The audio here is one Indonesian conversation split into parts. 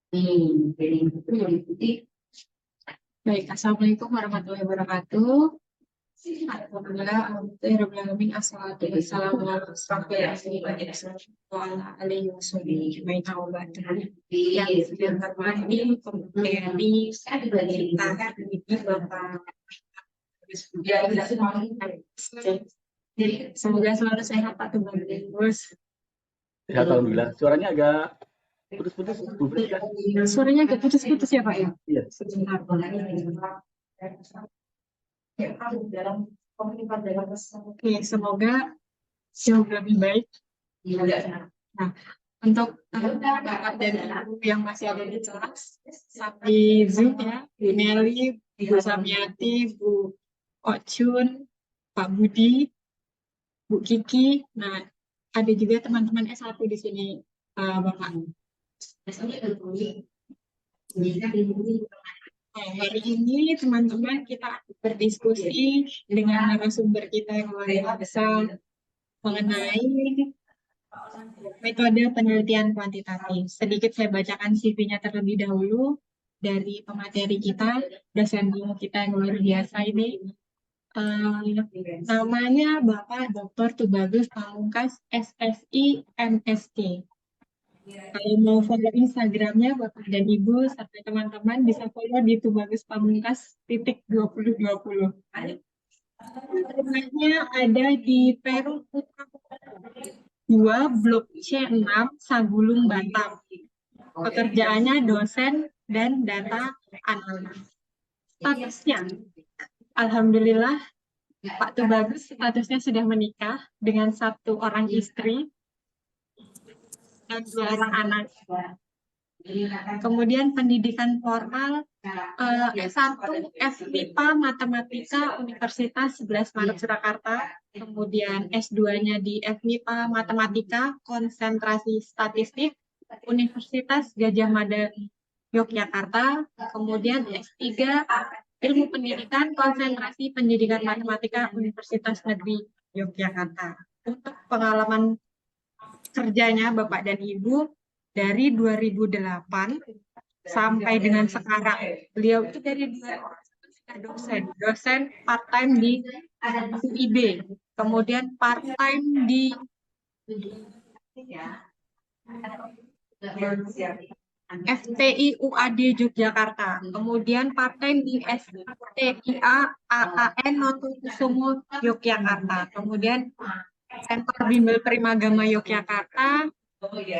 Baik, Assalamualaikum warahmatullahi wabarakatuh. Alhamdulillah, alhamdulillahirrahmanirrahim, assalatu wassalamu ala rasulillah alaihi wasallam. Yang saya hormati pemberi kita ini Bapak. Semoga selalu sehat Pak Tubagus. Ya, alhamdulillah. Suaranya agak putus-putus, Bu Friska. Suaranya agak putus-putus ya Pak ya? Iya. Sebentar. Oke, semoga jauh lebih baik. Nah, untuk Bapak dan Ibu yang masih ada di kelas, di Zoom ya, Bu Nelly, Bu Samiati, Bu Ocun, Pak Budi, Bu Kiki. Nah, ada juga teman-teman S1 di sini, Bapak. Nah, hari ini teman-teman kita berdiskusi dengan narasumber kita yang luar biasa mengenai metode penelitian kuantitatif. Sedikit saya bacakan CV-nya terlebih dahulu dari pemateri kita, dosen ilmu kita yang luar biasa ini. Namanya Bapak Dr. Tubagus Pamungkas, SSI, MSc. Kalau mau follow Instagramnya Bapak dan Ibu serta teman-teman bisa follow di Tubagus Pamungkas _2020. Rumahnya ada di Perum Putra 2, Blok C6, Sagulung, Batam. Pekerjaannya dosen dan data analis. Statusnya, alhamdulillah, Pak Tubagus statusnya sudah menikah dengan 1 orang istri dan 2 orang anak. Kemudian pendidikan formal S1 FMIPA Matematika Universitas 11 Maret Surakarta, kemudian S2-nya di FMIPA Matematika Konsentrasi Statistik Universitas Gadjah Mada Yogyakarta, kemudian S3 Ilmu Pendidikan Konsentrasi Pendidikan Matematika Universitas Negeri Yogyakarta. Untuk pengalaman kerjanya Bapak dan Ibu dari 2008 sampai dengan sekarang, beliau itu dari dosen part-time di UIB, kemudian part-time di FTI UAD Yogyakarta, kemudian part-time di STIA AAN Notokusumo Yogyakarta, kemudian Sentor Bimbel Primagama Yogyakarta,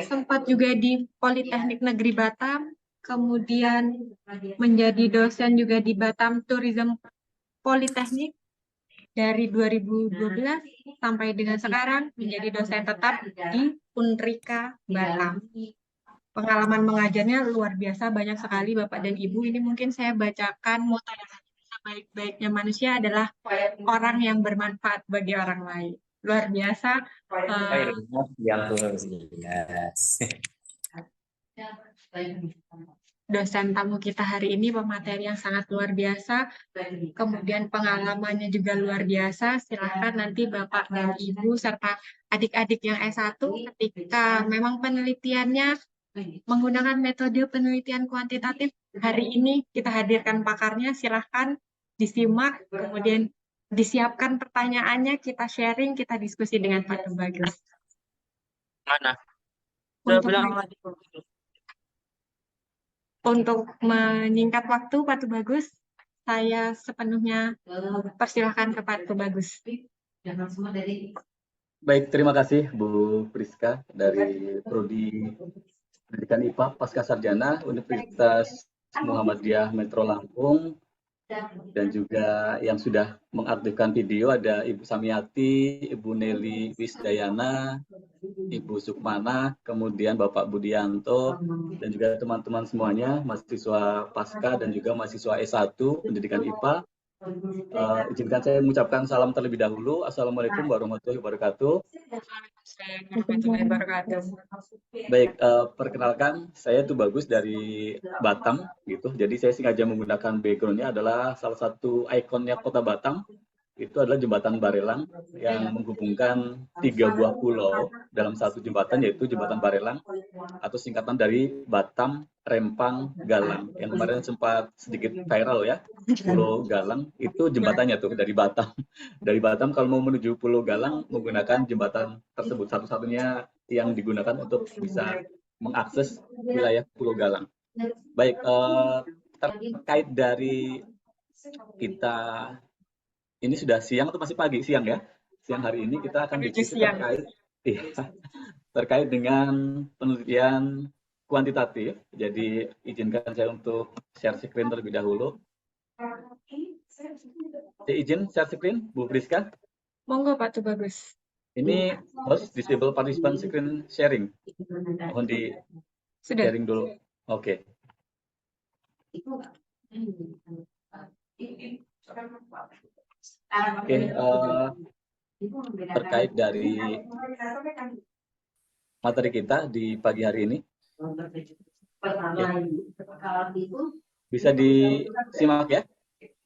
sempat juga di Politeknik Negeri Batam, kemudian menjadi dosen juga di Batam Tourism Politeknik dari 2012 sampai dengan sekarang menjadi dosen tetap di Unrika Batam. Pengalaman mengajarnya luar biasa, banyak sekali Bapak dan Ibu. Ini mungkin saya bacakan moto baik-baiknya manusia adalah orang yang bermanfaat bagi orang lain. Luar biasa. Dosen tamu kita hari ini pemateri yang sangat luar biasa, kemudian pengalamannya juga luar biasa. Silahkan nanti Bapak dan Ibu serta adik-adik yang S1 ketika memang penelitiannya menggunakan metode penelitian kuantitatif, hari ini kita hadirkan pakarnya, silahkan disimak, kemudian disiapkan pertanyaannya, kita sharing, kita diskusi dengan Pak Tubagus. Mana? Untuk menyingkat waktu, Pak Tubagus, saya sepenuhnya persilahkan ke Pak Tubagus. Baik, terima kasih Bu Priska dari Prodi Pendidikan IPA Pasca Sarjana Universitas Muhammadiyah Metro Lampung, dan juga yang sudah mengaktifkan video ada Ibu Samiati, Ibu Nelly Wisdayana, Ibu Sukmana, kemudian Bapak Budianto, dan juga teman-teman semuanya, mahasiswa Pasca dan juga mahasiswa S1 Pendidikan IPA. Izinkan saya mengucapkan salam terlebih dahulu. Assalamualaikum warahmatullahi wabarakatuh. Baik, perkenalkan saya Tubagus dari Batam, gitu. Jadi saya sengaja menggunakan backgroundnya adalah salah satu ikonnya kota Batam. Itu adalah jembatan Barelang yang menghubungkan 3 buah pulau dalam satu jembatan, yaitu jembatan Barelang atau singkatan dari Batam, Rempang Galang yang kemarin sempat sedikit viral ya. Pulau Galang itu jembatannya tuh dari Batam. Dari Batam kalau mau menuju Pulau Galang menggunakan jembatan tersebut, satu-satunya yang digunakan untuk bisa mengakses wilayah Pulau Galang. Baik, terkait dari kita, ini sudah siang atau masih pagi? Siang ya. Siang hari ini kita akan Menuju diskusi siang. terkait dengan penelitian kuantitatif. Jadi izinkan saya untuk share screen terlebih dahulu. Izin share screen, Bu Priska. Monggo Pak Tuh Bagus. Ini host disable participant screen sharing. Mohon di Sudah. sharing dulu. Oke. Oke, terkait dari materi kita di pagi hari ini. Bisa disimak ya?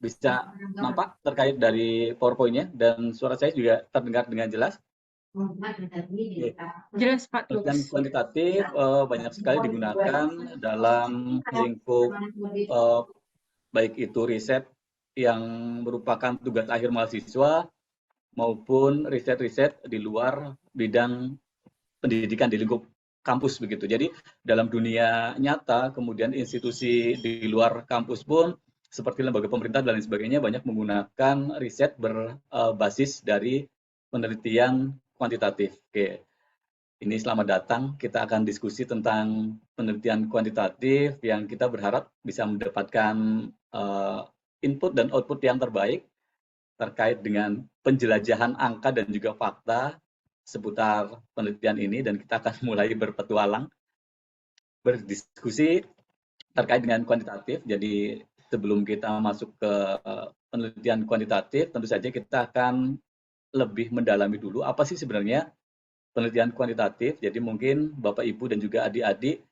Bisa nampak terkait dari PowerPoint-nya dan suara saya juga terdengar dengan jelas? Jelas Pak Penelitian Tuh. kuantitatif banyak sekali digunakan dalam lingkup baik itu riset yang merupakan tugas akhir mahasiswa maupun riset-riset di luar bidang pendidikan di lingkup kampus begitu. Jadi dalam dunia nyata kemudian institusi di luar kampus pun seperti lembaga pemerintah dan lain sebagainya banyak menggunakan riset berbasis dari penelitian kuantitatif. Oke. Ini selamat datang, kita akan diskusi tentang penelitian kuantitatif yang kita berharap bisa mendapatkan input dan output yang terbaik terkait dengan penjelajahan angka dan juga fakta seputar penelitian ini, dan kita akan mulai berpetualang, berdiskusi terkait dengan kuantitatif. Jadi sebelum kita masuk ke penelitian kuantitatif, tentu saja kita akan lebih mendalami dulu apa sih sebenarnya penelitian kuantitatif. Jadi mungkin Bapak, Ibu, dan juga adik-adik,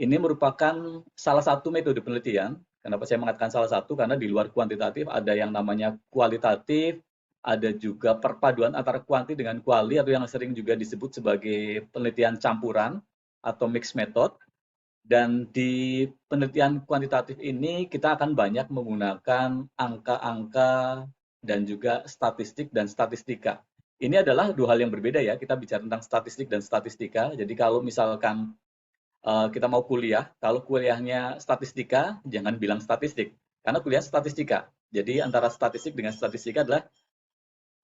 ini merupakan salah satu metode penelitian. Kenapa saya mengatakan salah satu? Karena di luar kuantitatif ada yang namanya kualitatif, ada juga perpaduan antara kuanti dengan kuali, atau yang sering juga disebut sebagai penelitian campuran atau mixed method. Dan di penelitian kuantitatif ini kita akan banyak menggunakan angka-angka dan juga statistik dan statistika. Ini adalah dua hal yang berbeda ya, kita bicara tentang statistik dan statistika. Jadi kalau misalkan kita mau kuliah, kalau kuliahnya statistika, jangan bilang statistik, karena kuliah statistika. Jadi antara statistik dengan statistika adalah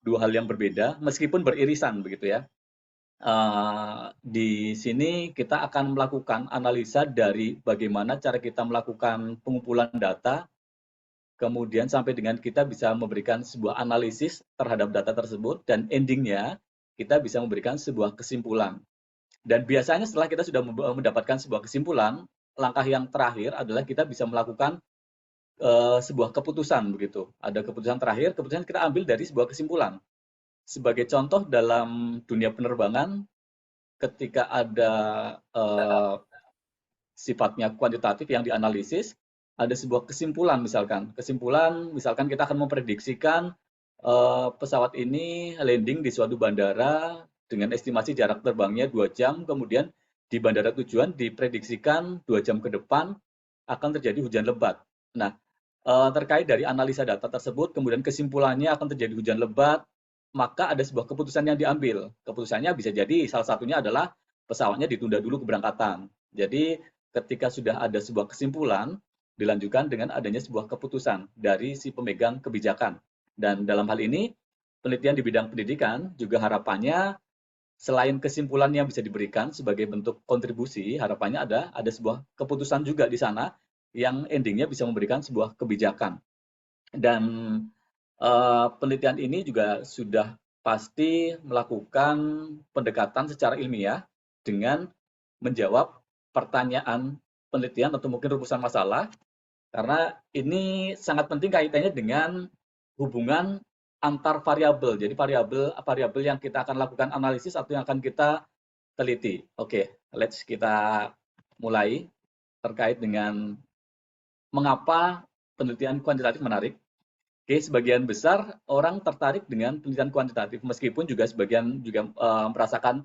dua hal yang berbeda, meskipun beririsan begitu ya. Di sini kita akan melakukan analisa dari bagaimana cara kita melakukan pengumpulan data, kemudian sampai dengan kita bisa memberikan sebuah analisis terhadap data tersebut, dan endingnya kita bisa memberikan sebuah kesimpulan. Dan biasanya setelah kita sudah mendapatkan sebuah kesimpulan, langkah yang terakhir adalah kita bisa melakukan sebuah keputusan begitu. Ada keputusan terakhir, keputusan kita ambil dari sebuah kesimpulan. Sebagai contoh dalam dunia penerbangan, ketika ada sifatnya kuantitatif yang dianalisis, ada sebuah kesimpulan misalkan. Kesimpulan misalkan kita akan memprediksikan pesawat ini landing di suatu bandara dengan estimasi jarak terbangnya 2 jam, kemudian di bandara tujuan diprediksikan 2 jam ke depan akan terjadi hujan lebat. Nah, terkait dari analisa data tersebut, kemudian kesimpulannya akan terjadi hujan lebat, maka ada sebuah keputusan yang diambil. Keputusannya bisa jadi salah satunya adalah pesawatnya ditunda dulu keberangkatan. Jadi ketika sudah ada sebuah kesimpulan, dilanjutkan dengan adanya sebuah keputusan dari si pemegang kebijakan. Dan dalam hal ini, penelitian di bidang pendidikan juga harapannya selain kesimpulan yang bisa diberikan sebagai bentuk kontribusi, harapannya ada sebuah keputusan juga di sana yang endingnya bisa memberikan sebuah kebijakan. Dan penelitian ini juga sudah pasti melakukan pendekatan secara ilmiah dengan menjawab pertanyaan penelitian atau mungkin rumusan masalah, karena ini sangat penting kaitannya dengan hubungan antar variabel. Jadi variabel yang kita akan lakukan analisis atau yang akan kita teliti. Oke, let's kita mulai terkait dengan mengapa penelitian kuantitatif menarik. Oke, sebagian besar orang tertarik dengan penelitian kuantitatif, meskipun juga sebagian juga merasakan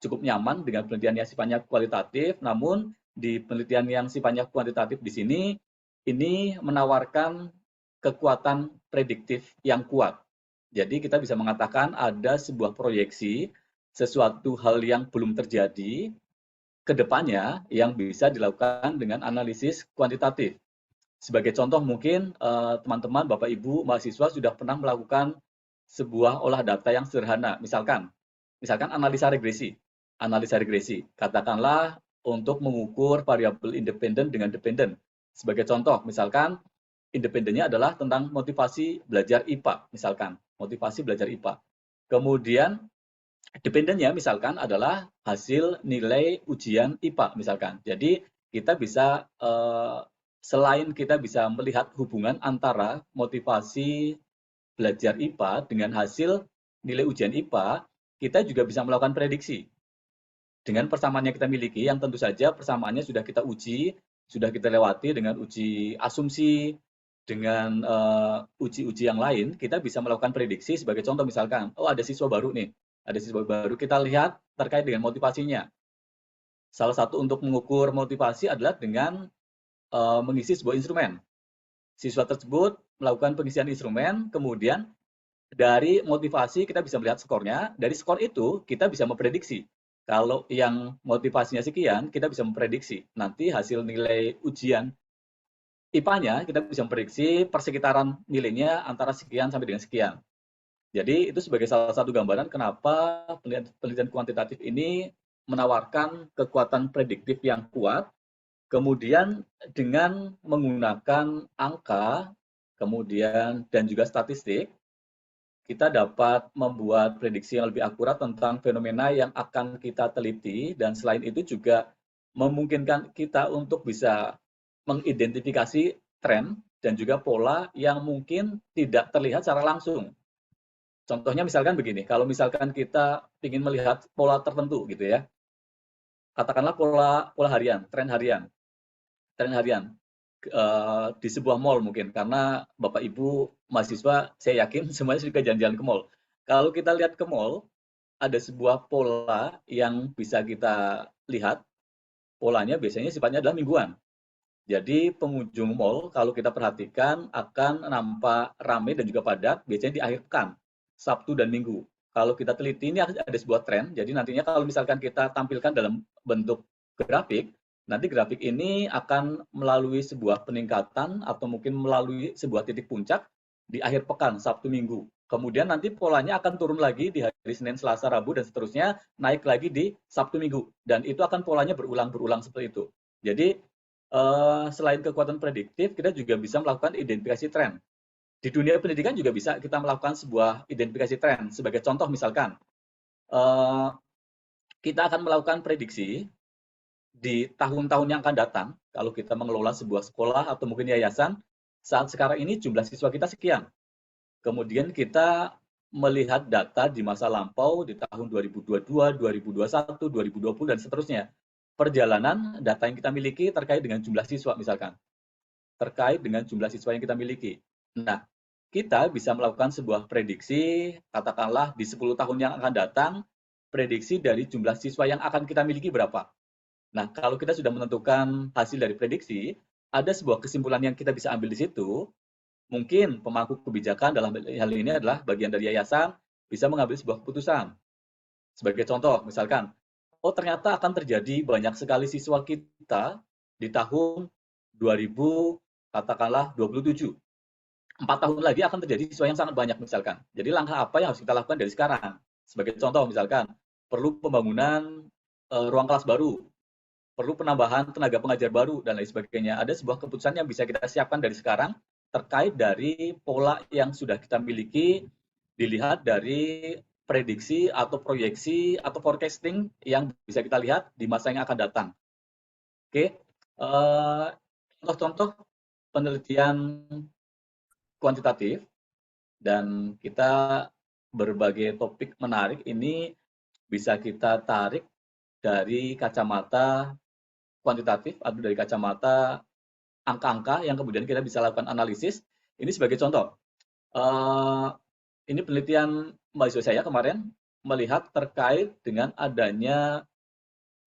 cukup nyaman dengan penelitian yang sifatnya kualitatif, namun di penelitian yang sifatnya kuantitatif di sini, ini menawarkan kekuatan prediktif yang kuat. Jadi kita bisa mengatakan ada sebuah proyeksi, sesuatu hal yang belum terjadi, ke depannya yang bisa dilakukan dengan analisis kuantitatif. Sebagai contoh mungkin teman-teman, Bapak Ibu, mahasiswa sudah pernah melakukan sebuah olah data yang sederhana. Misalkan analisa regresi. Analisa regresi. Katakanlah untuk mengukur variabel independen dengan dependen. Sebagai contoh, misalkan independennya adalah tentang motivasi belajar IPA, misalkan. Motivasi belajar IPA. Kemudian dependennya misalkan adalah hasil nilai ujian IPA, misalkan. Jadi kita bisa selain kita bisa melihat hubungan antara motivasi belajar IPA dengan hasil nilai ujian IPA, kita juga bisa melakukan prediksi. Dengan persamaan yang kita miliki, yang tentu saja persamaannya sudah kita uji, sudah kita lewati dengan uji asumsi, dengan uji-uji yang lain, kita bisa melakukan prediksi sebagai contoh misalkan, oh ada siswa baru nih, ada siswa baru, kita lihat terkait dengan motivasinya. Salah satu untuk mengukur motivasi adalah dengan mengisi sebuah instrumen. Siswa tersebut melakukan pengisian instrumen, kemudian dari motivasi kita bisa melihat skornya, dari skor itu kita bisa memprediksi. Kalau yang motivasinya sekian, kita bisa memprediksi nanti hasil nilai ujian IPA-nya kita bisa memprediksi persekitaran nilainya antara sekian sampai dengan sekian. Jadi itu sebagai salah satu gambaran kenapa penelitian kuantitatif ini menawarkan kekuatan prediktif yang kuat. Kemudian dengan menggunakan angka, kemudian dan juga statistik, kita dapat membuat prediksi yang lebih akurat tentang fenomena yang akan kita teliti, dan selain itu juga memungkinkan kita untuk bisa mengidentifikasi tren dan juga pola yang mungkin tidak terlihat secara langsung. Contohnya misalkan begini, kalau misalkan kita ingin melihat pola tertentu gitu ya, katakanlah pola harian, tren harian. Di sebuah mall mungkin, karena Bapak Ibu mahasiswa saya yakin semuanya suka jalan-jalan ke mall. Kalau kita lihat ke mall, ada sebuah pola yang bisa kita lihat, polanya biasanya sifatnya adalah mingguan. Jadi pengunjung mall kalau kita perhatikan akan nampak ramai dan juga padat biasanya di akhir pekan, Sabtu dan Minggu. Kalau kita teliti ini ada sebuah tren, jadi nantinya kalau misalkan kita tampilkan dalam bentuk grafik, nanti grafik ini akan melalui sebuah peningkatan atau mungkin melalui sebuah titik puncak di akhir pekan, Sabtu Minggu. Kemudian nanti polanya akan turun lagi di hari Senin, Selasa, Rabu, dan seterusnya, naik lagi di Sabtu Minggu. Dan itu akan polanya berulang-berulang seperti itu. Jadi selain kekuatan prediktif, kita juga bisa melakukan identifikasi tren. Di dunia pendidikan juga bisa kita melakukan sebuah identifikasi tren. Sebagai contoh misalkan, kita akan melakukan prediksi di tahun-tahun yang akan datang, kalau kita mengelola sebuah sekolah atau mungkin yayasan, saat sekarang ini jumlah siswa kita sekian. Kemudian kita melihat data di masa lampau di tahun 2022, 2021, 2020, dan seterusnya. Perjalanan data yang kita miliki terkait dengan jumlah siswa misalkan. Terkait dengan jumlah siswa yang kita miliki. Nah, kita bisa melakukan sebuah prediksi, katakanlah di 10 tahun yang akan datang, prediksi dari jumlah siswa yang akan kita miliki berapa. Nah, kalau kita sudah menentukan hasil dari prediksi, ada sebuah kesimpulan yang kita bisa ambil di situ. Mungkin pemangku kebijakan dalam hal ini adalah bagian dari yayasan bisa mengambil sebuah keputusan. Sebagai contoh, misalkan, oh ternyata akan terjadi banyak sekali siswa kita di tahun 2000, katakanlah 27. 4 tahun lagi akan terjadi siswa yang sangat banyak misalkan. Jadi langkah apa yang harus kita lakukan dari sekarang? Sebagai contoh misalkan, perlu pembangunan ruang kelas baru, perlu penambahan tenaga pengajar baru, dan lain sebagainya. Ada sebuah keputusan yang bisa kita siapkan dari sekarang terkait dari pola yang sudah kita miliki, dilihat dari prediksi atau proyeksi atau forecasting yang bisa kita lihat di masa yang akan datang. Oke, contoh-contoh penelitian kuantitatif, dan kita berbagai topik menarik ini bisa kita tarik dari kacamata kuantitatif atau dari kacamata angka-angka yang kemudian kita bisa lakukan analisis. Ini sebagai contoh. Ini penelitian mahasiswa saya kemarin melihat terkait dengan adanya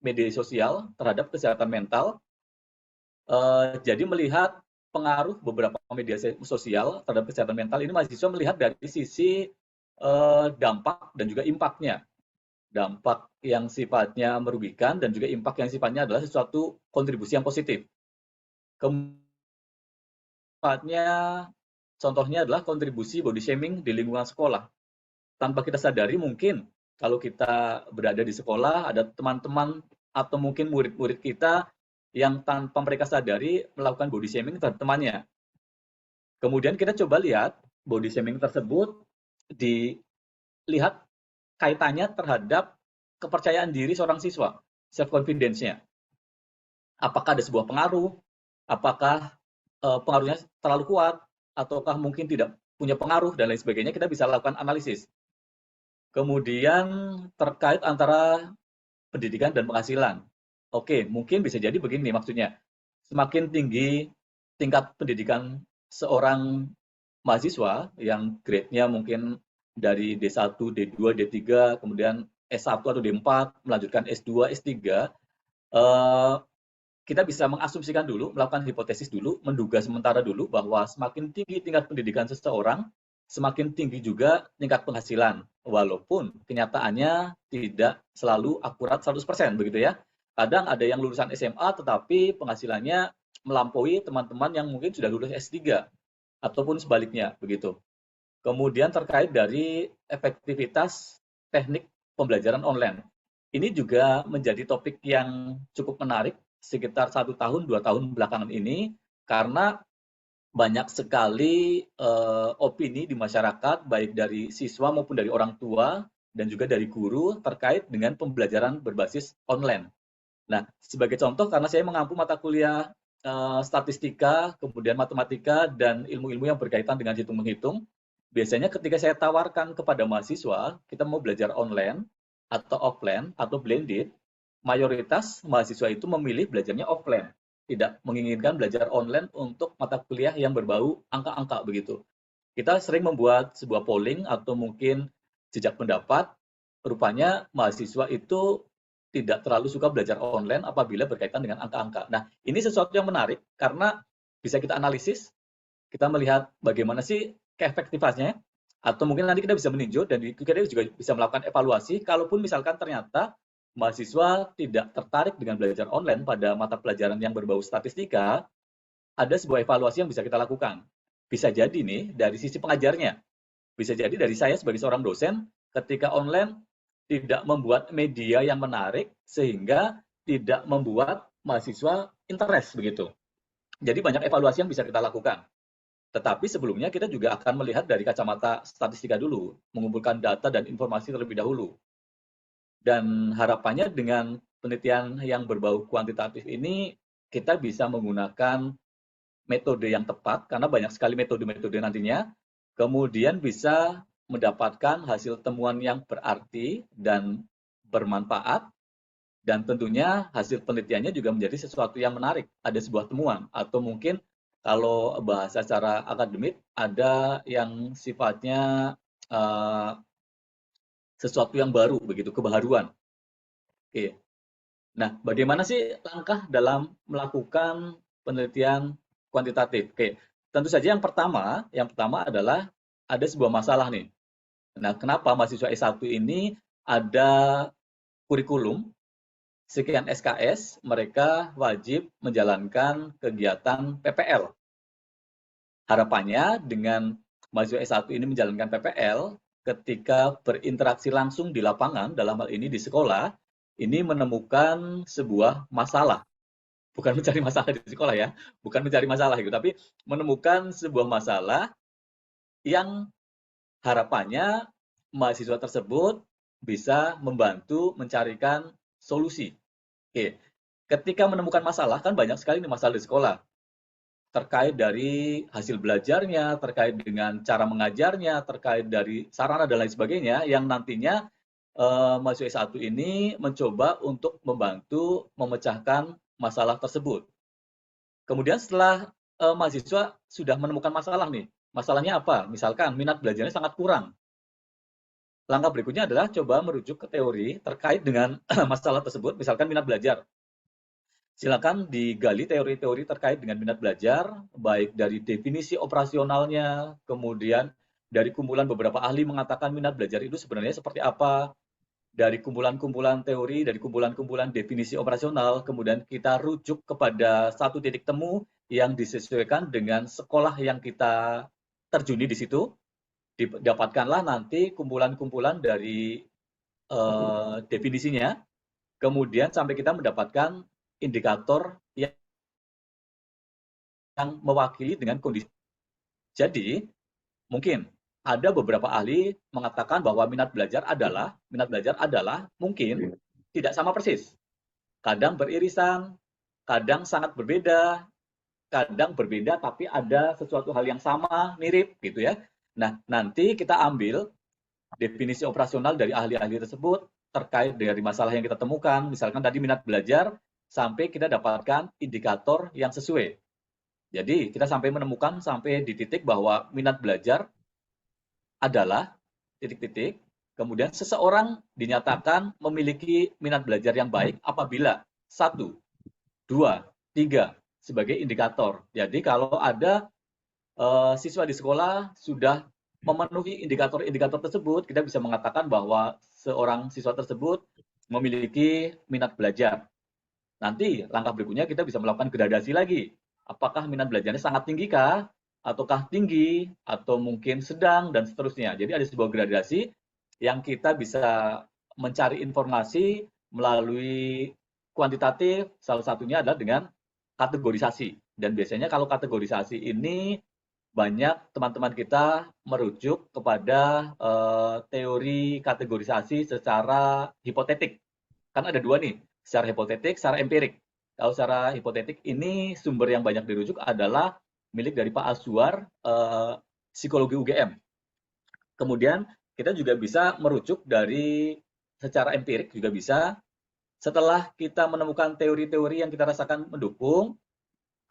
media sosial terhadap kesehatan mental. Jadi melihat pengaruh beberapa media sosial terhadap kesehatan mental ini mahasiswa melihat dari sisi dampak dan juga impaknya. Dampak yang sifatnya merugikan dan juga impact yang sifatnya adalah sesuatu kontribusi yang positif. Keempatnya, contohnya adalah kontribusi body shaming di lingkungan sekolah. Tanpa kita sadari mungkin kalau kita berada di sekolah, ada teman-teman atau mungkin murid-murid kita yang tanpa mereka sadari melakukan body shaming terhadap temannya. Kemudian kita coba lihat body shaming tersebut dilihat kaitannya terhadap kepercayaan diri seorang siswa, self-confidence-nya. Apakah ada sebuah pengaruh? Apakah pengaruhnya terlalu kuat? Ataukah mungkin tidak punya pengaruh dan lain sebagainya? Kita bisa lakukan analisis. Kemudian terkait antara pendidikan dan penghasilan. Oke, mungkin bisa jadi begini maksudnya. Semakin tinggi tingkat pendidikan seorang mahasiswa yang grade-nya mungkin dari D1, D2, D3, kemudian S1 atau D4, melanjutkan S2, S3, kita bisa mengasumsikan dulu, melakukan hipotesis dulu, menduga sementara dulu bahwa semakin tinggi tingkat pendidikan seseorang, semakin tinggi juga tingkat penghasilan. Walaupun kenyataannya tidak selalu akurat 100%, begitu ya. Kadang ada yang lulusan SMA tetapi penghasilannya melampaui teman-teman yang mungkin sudah lulus S3 ataupun sebaliknya begitu. Kemudian terkait dari efektivitas teknik pembelajaran online. Ini juga menjadi topik yang cukup menarik sekitar 1 tahun, 2 tahun belakangan ini, karena banyak sekali opini di masyarakat, baik dari siswa maupun dari orang tua, dan juga dari guru terkait dengan pembelajaran berbasis online. Nah, sebagai contoh, karena saya mengampu mata kuliah statistika, kemudian matematika, dan ilmu-ilmu yang berkaitan dengan hitung-menghitung, biasanya ketika saya tawarkan kepada mahasiswa, kita mau belajar online, atau offline, atau blended, mayoritas mahasiswa itu memilih belajarnya offline. Tidak menginginkan belajar online untuk mata kuliah yang berbau angka-angka begitu. Kita sering membuat sebuah polling atau mungkin jejak pendapat, rupanya mahasiswa itu tidak terlalu suka belajar online apabila berkaitan dengan angka-angka. Nah, ini sesuatu yang menarik karena bisa kita analisis, kita melihat bagaimana sih keefektifannya, atau mungkin nanti kita bisa meninjau dan kita juga bisa melakukan evaluasi, kalaupun misalkan ternyata mahasiswa tidak tertarik dengan belajar online pada mata pelajaran yang berbau statistika, ada sebuah evaluasi yang bisa kita lakukan. Bisa jadi nih dari sisi pengajarnya, bisa jadi dari saya sebagai seorang dosen, ketika online tidak membuat media yang menarik sehingga tidak membuat mahasiswa interest begitu. Jadi banyak evaluasi yang bisa kita lakukan. Tetapi sebelumnya kita juga akan melihat dari kacamata statistika dulu, mengumpulkan data dan informasi terlebih dahulu. Dan harapannya dengan penelitian yang berbau kuantitatif ini, kita bisa menggunakan metode yang tepat, karena banyak sekali metode-metode nantinya, kemudian bisa mendapatkan hasil temuan yang berarti dan bermanfaat, dan tentunya hasil penelitiannya juga menjadi sesuatu yang menarik. Ada sebuah temuan, atau mungkin kalau bahasa secara akademik, ada yang sifatnya sesuatu yang baru, begitu, kebaharuan. Oke. Nah, bagaimana sih langkah dalam melakukan penelitian kuantitatif? Oke, tentu saja yang pertama adalah ada sebuah masalah nih. Nah, kenapa mahasiswa S1 ini ada kurikulum sekian SKS, mereka wajib menjalankan kegiatan PPL. Harapannya dengan mahasiswa S1 ini menjalankan PPL, ketika berinteraksi langsung di lapangan, dalam hal ini di sekolah, ini menemukan sebuah masalah. Bukan mencari masalah di sekolah ya, bukan mencari masalah gitu, tapi menemukan sebuah masalah yang harapannya mahasiswa tersebut bisa membantu mencarikan solusi. Oke, ketika menemukan masalah, kan banyak sekali nih masalah di sekolah. Terkait dari hasil belajarnya, terkait dengan cara mengajarnya, terkait dari sarana dan lain sebagainya, yang nantinya mahasiswa S1 ini mencoba untuk membantu memecahkan masalah tersebut. Kemudian setelah mahasiswa sudah menemukan masalah nih, masalahnya apa? Misalkan minat belajarnya sangat kurang. langkah berikutnya adalah coba merujuk ke teori terkait dengan masalah tersebut, misalkan minat belajar. Silakan digali teori-teori terkait dengan minat belajar, baik dari definisi operasionalnya, kemudian dari kumpulan beberapa ahli mengatakan minat belajar itu sebenarnya seperti apa, dari kumpulan-kumpulan teori, dari kumpulan-kumpulan definisi operasional, kemudian kita rujuk kepada satu titik temu yang disesuaikan dengan sekolah yang kita terjuni di situ, didapatkanlah nanti kumpulan-kumpulan dari definisinya, kemudian sampai kita mendapatkan indikator yang mewakili dengan kondisi. Jadi, mungkin ada beberapa ahli mengatakan bahwa minat belajar adalah mungkin tidak sama persis. Kadang beririsan, kadang sangat berbeda, kadang berbeda tapi ada sesuatu hal yang sama, mirip gitu ya. Nah, nanti kita ambil definisi operasional dari ahli-ahli tersebut terkait dari masalah yang kita temukan, misalkan tadi minat belajar, sampai kita dapatkan indikator yang sesuai. Jadi kita sampai menemukan sampai di titik bahwa minat belajar adalah titik-titik, kemudian seseorang dinyatakan memiliki minat belajar yang baik apabila 1, 2, 3 sebagai indikator. Jadi kalau ada siswa di sekolah sudah memenuhi indikator-indikator tersebut, kita bisa mengatakan bahwa seorang siswa tersebut memiliki minat belajar. Nanti langkah berikutnya kita bisa melakukan gradasi lagi. Apakah minat belajarnya sangat tinggi kah? Ataukah tinggi? Atau mungkin sedang? Dan seterusnya. Jadi ada sebuah gradasi yang kita bisa mencari informasi melalui kuantitatif. Salah satunya adalah dengan kategorisasi. Dan biasanya kalau kategorisasi ini banyak teman-teman kita merujuk kepada teori kategorisasi secara hipotetik. Kan ada dua nih, secara hipotetik, secara empirik. Kalau secara hipotetik ini sumber yang banyak dirujuk adalah milik dari Pak Azwar, psikologi UGM. Kemudian kita juga bisa merujuk dari secara empirik juga bisa. Setelah kita menemukan teori-teori yang kita rasakan mendukung,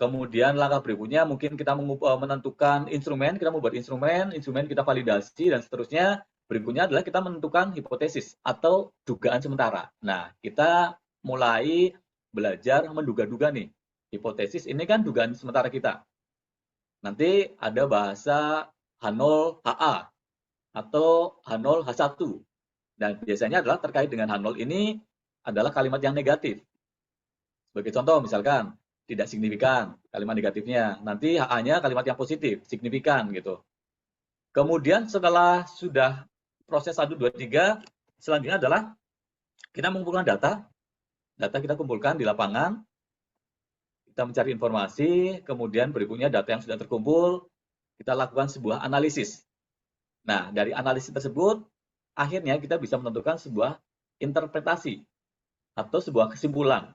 kemudian langkah berikutnya mungkin kita menentukan instrumen, kita membuat instrumen kita validasi dan seterusnya. Berikutnya adalah kita menentukan hipotesis atau dugaan sementara. Nah, kita mulai belajar menduga-duga nih. Hipotesis ini kan dugaan sementara kita. Nanti ada bahasa H0HA atau H0H1. Dan biasanya adalah terkait dengan H0 ini adalah kalimat yang negatif. Sebagai contoh misalkan, tidak signifikan kalimat negatifnya. Nanti HA-nya kalimat yang positif, signifikan gitu. Kemudian setelah sudah proses 1, 2, 3, selanjutnya adalah kita mengumpulkan data. Data kita kumpulkan di lapangan, kita mencari informasi, kemudian berikutnya data yang sudah terkumpul, kita lakukan sebuah analisis. Nah, dari analisis tersebut, akhirnya kita bisa menentukan sebuah interpretasi atau sebuah kesimpulan.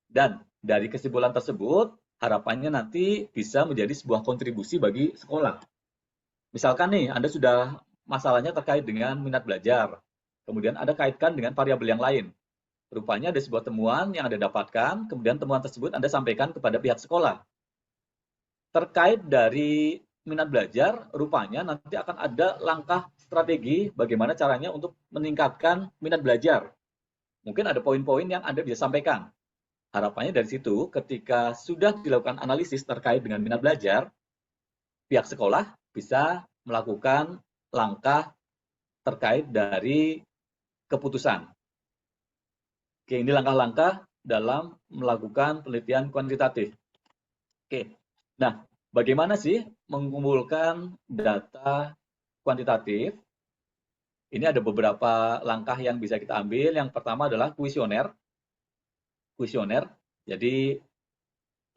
Dan dari kesimpulan tersebut, harapannya nanti bisa menjadi sebuah kontribusi bagi sekolah. Misalkan nih, Anda sudah masalahnya terkait dengan minat belajar, kemudian Anda kaitkan dengan variabel yang lain. Rupanya ada sebuah temuan yang Anda dapatkan, kemudian temuan tersebut Anda sampaikan kepada pihak sekolah. Terkait dari minat belajar, rupanya nanti akan ada langkah strategi bagaimana caranya untuk meningkatkan minat belajar. Mungkin ada poin-poin yang Anda bisa sampaikan. Harapannya dari situ, ketika sudah dilakukan analisis terkait dengan minat belajar, pihak sekolah bisa melakukan langkah terkait dari keputusan. Oke, ini langkah-langkah dalam melakukan penelitian kuantitatif. Oke, nah bagaimana sih mengumpulkan data kuantitatif? Ini ada beberapa langkah yang bisa kita ambil. Yang pertama adalah kuesioner. Jadi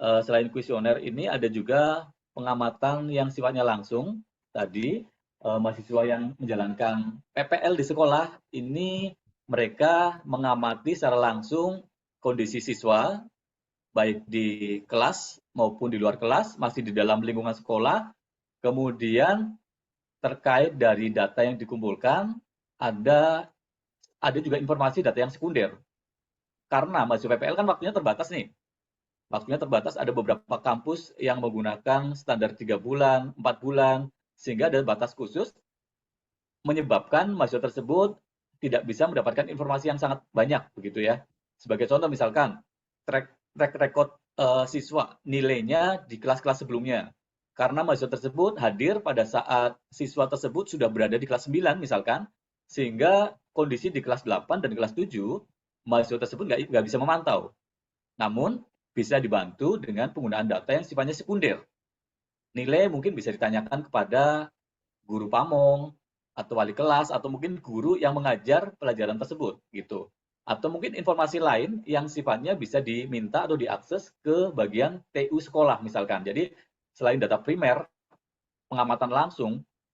selain kuesioner ini ada juga pengamatan yang sifatnya langsung. Tadi mahasiswa yang menjalankan PPL di sekolah ini mereka mengamati secara langsung kondisi siswa baik di kelas maupun di luar kelas, masih di dalam lingkungan sekolah. Kemudian terkait dari data yang dikumpulkan ada juga informasi data yang sekunder. Karena mahasiswa PPL kan waktunya terbatas nih. Waktunya terbatas, ada beberapa kampus yang menggunakan standar 3 bulan, 4 bulan, sehingga ada batas khusus menyebabkan mahasiswa tersebut tidak bisa mendapatkan informasi yang sangat banyak begitu ya. Sebagai contoh misalkan track record siswa nilainya di kelas-kelas sebelumnya. Karena mahasiswa tersebut hadir pada saat siswa tersebut sudah berada di kelas 9 misalkan, sehingga kondisi di kelas 8 dan kelas 7 mahasiswa tersebut nggak bisa memantau. Namun bisa dibantu dengan penggunaan data yang sifatnya sekunder. Nilai mungkin bisa ditanyakan kepada guru pamong atau wali kelas atau mungkin guru yang mengajar pelajaran tersebut gitu. Atau mungkin informasi lain yang sifatnya bisa diminta atau diakses ke bagian TU sekolah misalkan. Jadi selain data primer, pengamatan langsung,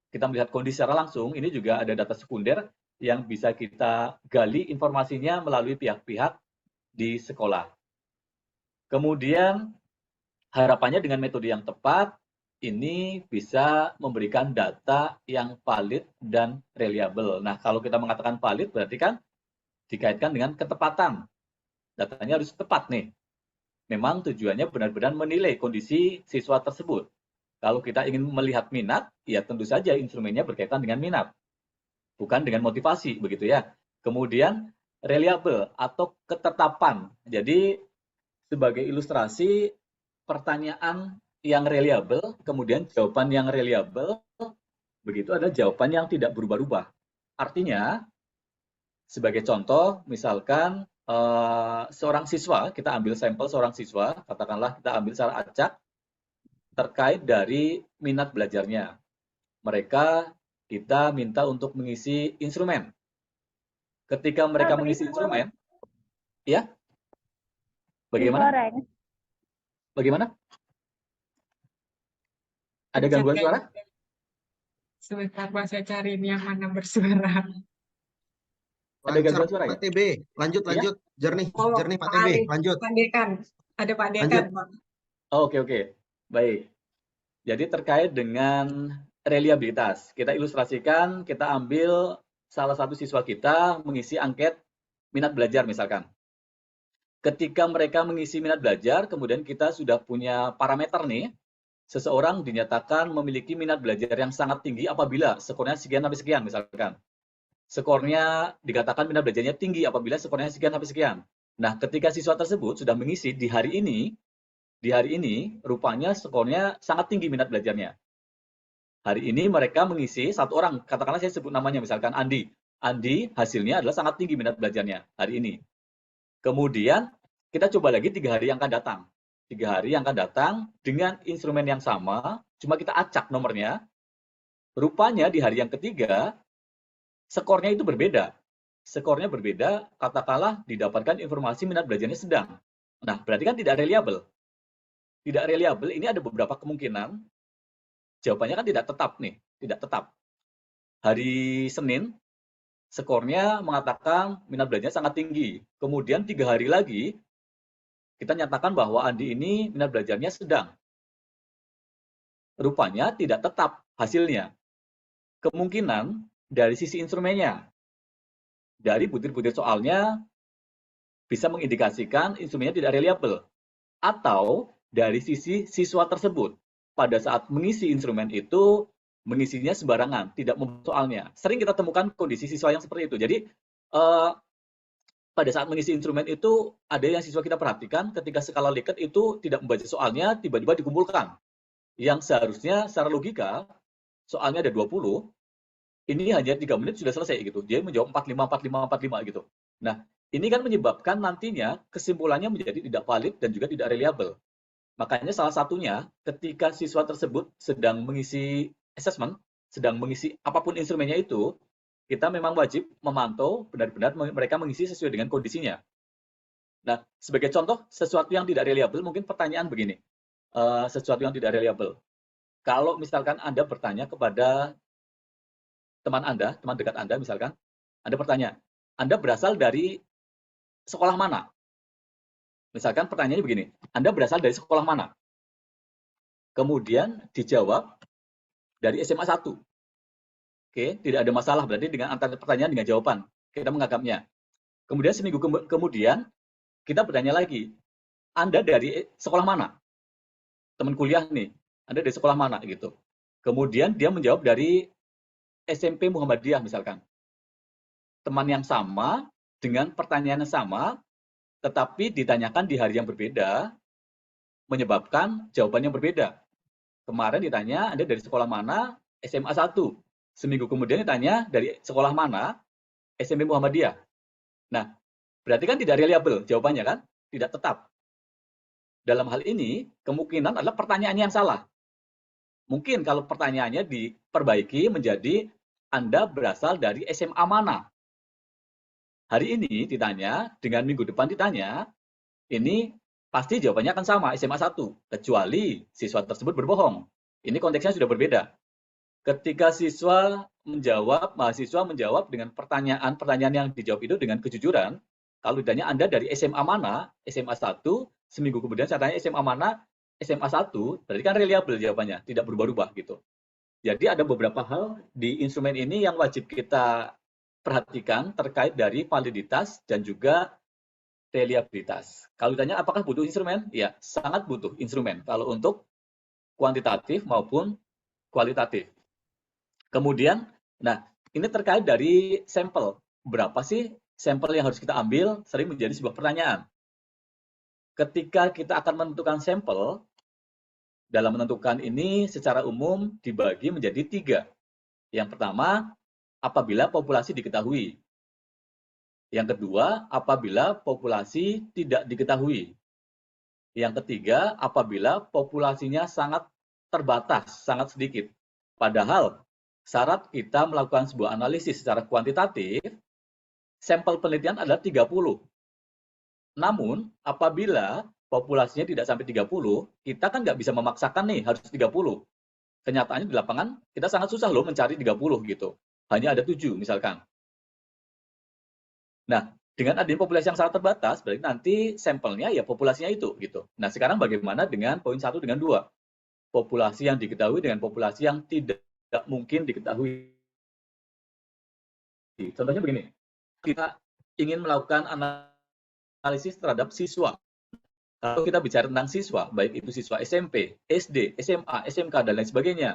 kita melihat kondisi secara langsung, ini juga ada data sekunder yang bisa kita gali informasinya melalui pihak-pihak di sekolah. Kemudian harapannya dengan metode yang tepat, ini bisa memberikan data yang valid dan reliable. Nah, kalau kita mengatakan valid, berarti kan dikaitkan dengan ketepatan. Datanya harus tepat nih. Memang tujuannya benar-benar menilai kondisi siswa tersebut. Kalau kita ingin melihat minat, ya tentu saja instrumennya berkaitan dengan minat. Bukan dengan motivasi, begitu ya. Kemudian, reliable atau ketetapan. Jadi, sebagai ilustrasi, pertanyaan yang reliable, kemudian jawaban yang reliable, begitu ada jawaban yang tidak berubah-ubah. Artinya, sebagai contoh, misalkan seorang siswa, kita ambil sampel seorang siswa, katakanlah kita ambil secara acak, terkait dari minat belajarnya. Mereka kita minta untuk mengisi instrumen. Ketika mereka mengisi instrumen, ya, bagaimana? Bagaimana? Ada gangguan suara? Sebentar, Pak, saya cari ini yang mana bersuara. Ada gangguan suara Pak ya? TB, lanjut, Iya? jernih Oh, Pak Pak TB, Ali, lanjut. Pak Dekan. Ada Pak Dekan, Lanjut. Pak. Oh, oke. Baik. Jadi terkait dengan reliabilitas, kita ilustrasikan, kita ambil salah satu siswa kita mengisi angket minat belajar misalkan. Ketika mereka mengisi minat belajar, kemudian kita sudah punya parameter nih, seseorang dinyatakan memiliki minat belajar yang sangat tinggi apabila skornya sekian sampai sekian misalkan. Skornya dikatakan minat belajarnya tinggi apabila skornya sekian sampai sekian. Nah, ketika siswa tersebut sudah mengisi di hari ini rupanya skornya sangat tinggi minat belajarnya. Hari ini mereka mengisi satu orang, katakanlah saya sebut namanya misalkan Andi. Andi hasilnya adalah sangat tinggi minat belajarnya hari ini. Kemudian kita coba lagi 3 hari yang akan datang. 3 hari yang akan datang dengan instrumen yang sama, cuma kita acak nomornya. Rupanya di hari yang ketiga, skornya itu berbeda. Skornya berbeda, katakanlah didapatkan informasi minat belajarnya sedang. Nah, berarti kan tidak reliable. Tidak reliable, ini ada beberapa kemungkinan. Jawabannya kan tidak tetap nih, tidak tetap. Hari Senin, skornya mengatakan minat belajarnya sangat tinggi. Kemudian 3 hari lagi, kita nyatakan bahwa Andi ini minat belajarnya sedang. Rupanya tidak tetap hasilnya. Kemungkinan dari sisi instrumennya. Dari butir-butir soalnya bisa mengindikasikan instrumennya tidak reliable. Atau dari sisi siswa tersebut. Pada saat mengisi instrumen itu, mengisinya sembarangan, tidak membaca soalnya. Sering kita temukan kondisi siswa yang seperti itu. Jadi, pada saat mengisi instrumen itu, ada yang siswa kita perhatikan ketika skala Likert itu tidak membaca soalnya, tiba-tiba dikumpulkan. Yang seharusnya secara logika, soalnya ada 20, ini hanya 3 menit sudah selesai gitu. Dia menjawab 45 gitu. Nah, ini kan menyebabkan nantinya kesimpulannya menjadi tidak valid dan juga tidak reliable. Makanya salah satunya ketika siswa tersebut sedang mengisi assessment, sedang mengisi apapun instrumennya itu, kita memang wajib memantau benar-benar mereka mengisi sesuai dengan kondisinya. Nah, sebagai contoh, sesuatu yang tidak reliable, mungkin pertanyaan begini, sesuatu yang tidak reliable. Kalau misalkan Anda bertanya kepada teman Anda, teman dekat Anda misalkan, Anda bertanya, Anda berasal dari sekolah mana? Misalkan pertanyaannya begini, Anda berasal dari sekolah mana? Kemudian dijawab dari SMA 1. Oke, tidak ada masalah berarti dengan antara pertanyaan dengan jawaban. Kita menganggapnya. Kemudian seminggu kemudian kita bertanya lagi, Anda dari sekolah mana? Teman kuliah nih, Anda dari sekolah mana gitu. Kemudian dia menjawab dari SMP Muhammadiyah misalkan. Teman yang sama, dengan pertanyaan yang sama, tetapi ditanyakan di hari yang berbeda, menyebabkan jawaban yang berbeda. Kemarin ditanya, Anda dari sekolah mana? SMA 1. Seminggu kemudian ditanya, dari sekolah mana? SMP Muhammadiyah. Nah, berarti kan tidak reliable jawabannya kan? Tidak tetap. Dalam hal ini, kemungkinan adalah pertanyaannya yang salah. Mungkin kalau pertanyaannya diperbaiki menjadi Anda berasal dari SMA mana? Hari ini ditanya, dengan minggu depan ditanya, ini pasti jawabannya akan sama, SMA 1. Kecuali siswa tersebut berbohong. Ini konteksnya sudah berbeda. Ketika mahasiswa menjawab dengan pertanyaan yang dijawab itu dengan kejujuran, kalau ditanya Anda dari SMA mana, SMA 1, seminggu kemudian saya tanya SMA mana, SMA 1, berarti kan reliable jawabannya, tidak berubah-ubah gitu. Jadi ada beberapa hal di instrumen ini yang wajib kita perhatikan terkait dari validitas dan juga reliabilitas. Kalau ditanya apakah butuh instrumen? Ya, sangat butuh instrumen kalau untuk kuantitatif maupun kualitatif. Kemudian, nah ini terkait dari sampel. Berapa sih sampel yang harus kita ambil? Sering menjadi sebuah pertanyaan. Ketika kita akan menentukan sampel, dalam menentukan ini secara umum dibagi menjadi 3. Yang pertama, apabila populasi diketahui. Yang kedua, apabila populasi tidak diketahui. Yang ketiga, apabila populasinya sangat terbatas, sangat sedikit. Padahal, syarat kita melakukan sebuah analisis secara kuantitatif, sampel penelitian adalah 30. Namun, apabila populasinya tidak sampai 30, kita kan nggak bisa memaksakan nih harus 30. Kenyataannya di lapangan, kita sangat susah loh mencari 30 gitu. Hanya ada 7 misalkan. Nah, dengan adanya populasi yang sangat terbatas, berarti nanti sampelnya ya populasinya itu gitu. Nah, sekarang bagaimana dengan poin 1 dengan 2? Populasi yang diketahui dengan populasi yang tidak mungkin diketahui. Contohnya begini, kita ingin melakukan analisis terhadap siswa. Kalau kita bicara tentang siswa, baik itu siswa SMP, SD, SMA, SMK, dan lain sebagainya,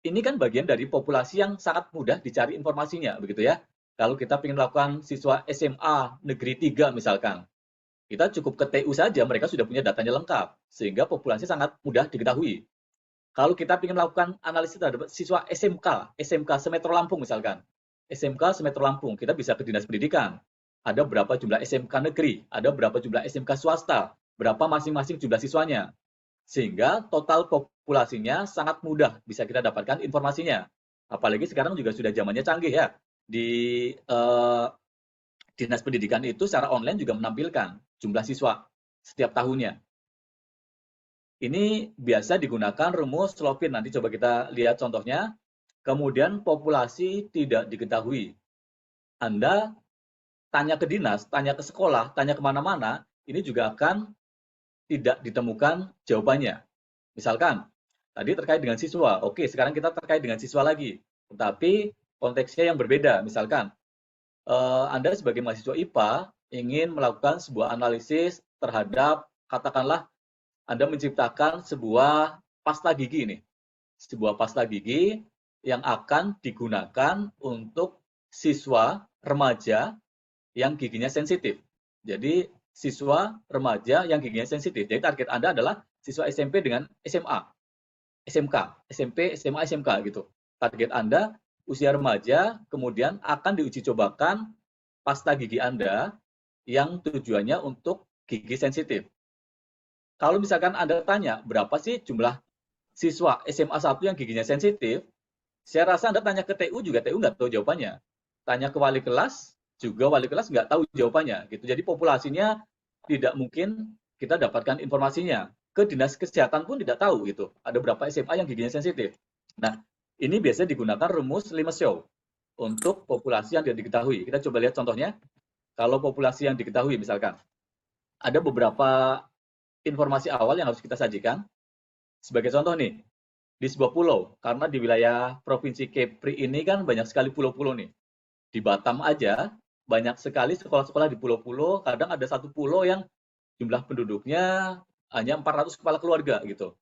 ini kan bagian dari populasi yang sangat mudah dicari informasinya, begitu ya. Kalau kita ingin melakukan siswa SMA Negeri 3 misalkan, kita cukup ke TU saja, mereka sudah punya datanya lengkap, sehingga populasi sangat mudah diketahui. Kalau kita ingin melakukan analisis terhadap siswa SMK Semetro Lampung misalkan, SMK Semetro Lampung, kita bisa ke Dinas Pendidikan. Ada berapa jumlah SMK negeri, ada berapa jumlah SMK swasta, berapa masing-masing jumlah siswanya. Sehingga total populasinya sangat mudah bisa kita dapatkan informasinya. Apalagi sekarang juga sudah zamannya canggih ya. Di Dinas Pendidikan itu secara online juga menampilkan jumlah siswa setiap tahunnya. Ini biasa digunakan rumus Slovin, nanti coba kita lihat contohnya. Kemudian populasi tidak diketahui. Anda tanya ke dinas, tanya ke sekolah, tanya kemana-mana, ini juga akan tidak ditemukan jawabannya. Misalkan, tadi terkait dengan siswa, oke sekarang kita terkait dengan siswa lagi, tetapi konteksnya yang berbeda. Misalkan, Anda sebagai mahasiswa IPA ingin melakukan sebuah analisis terhadap, katakanlah, Anda menciptakan sebuah pasta gigi nih. Sebuah pasta gigi yang akan digunakan untuk siswa remaja yang giginya sensitif. Jadi siswa remaja yang giginya sensitif. Jadi target Anda adalah siswa SMP dengan SMA, SMK, SMP, SMA, SMK gitu. Target Anda usia remaja, kemudian akan diuji cobakan pasta gigi Anda yang tujuannya untuk gigi sensitif. Kalau misalkan Anda tanya, berapa sih jumlah siswa SMA 1 yang giginya sensitif, saya rasa Anda tanya ke TU juga TU nggak tahu jawabannya. Tanya ke wali kelas, juga wali kelas nggak tahu jawabannya. Gitu. Jadi populasinya tidak mungkin kita dapatkan informasinya. Ke dinas kesehatan pun tidak tahu gitu. Ada berapa SMA yang giginya sensitif. Nah, ini biasanya digunakan rumus Limeshow untuk populasi yang tidak diketahui. Kita coba lihat contohnya. Kalau populasi yang diketahui misalkan, ada beberapa informasi awal yang harus kita sajikan. Sebagai contoh nih, di sebuah pulau, karena di wilayah Provinsi Kepri ini kan banyak sekali pulau-pulau nih. Di Batam aja, banyak sekali sekolah-sekolah di pulau-pulau, kadang ada satu pulau yang jumlah penduduknya hanya 400 kepala keluarga gitu.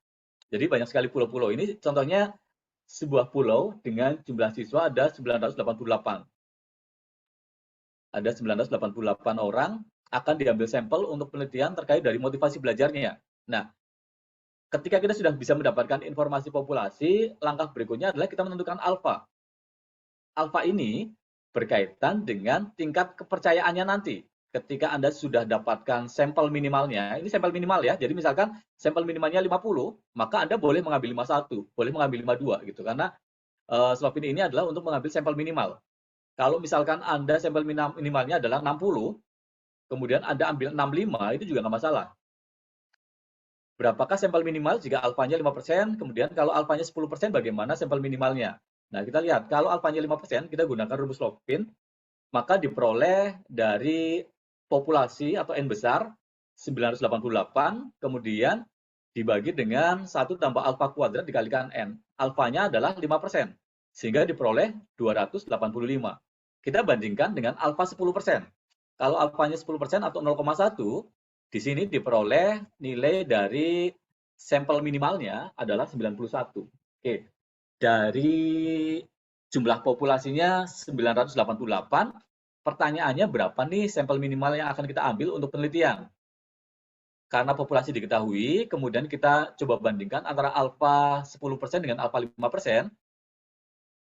Jadi banyak sekali pulau-pulau. Ini contohnya sebuah pulau dengan jumlah siswa ada 988. Ada 988 orang akan diambil sampel untuk penelitian terkait dari motivasi belajarnya. Nah, ketika kita sudah bisa mendapatkan informasi populasi, langkah berikutnya adalah kita menentukan alfa. Alfa ini berkaitan dengan tingkat kepercayaannya nanti. Ketika Anda sudah dapatkan sampel minimalnya, ini sampel minimal ya, jadi misalkan sampel minimalnya 50, maka Anda boleh mengambil 51, boleh mengambil 52 gitu, karena slot ini adalah untuk mengambil sampel minimal. Kalau misalkan Anda sampel minimalnya adalah 60, kemudian Anda ambil 65, itu juga nggak masalah. Berapakah sampel minimal jika alfanya 5%, kemudian kalau alfanya 10%, bagaimana sampel minimalnya? Nah, kita lihat, kalau alfanya 5%, kita gunakan rumus Lopin, maka diperoleh dari populasi atau N besar, 988, kemudian dibagi dengan 1 tambah alfa kuadrat dikalikan N. Alfanya adalah 5%, sehingga diperoleh 285. Kita bandingkan dengan alfa 10%. Kalau alfanya 10% atau 0,1, di sini diperoleh nilai dari sampel minimalnya adalah 91. Oke, dari jumlah populasinya 988, pertanyaannya berapa nih sampel minimal yang akan kita ambil untuk penelitian? Karena populasi diketahui, kemudian kita coba bandingkan antara alfa 10% dengan alfa 5%.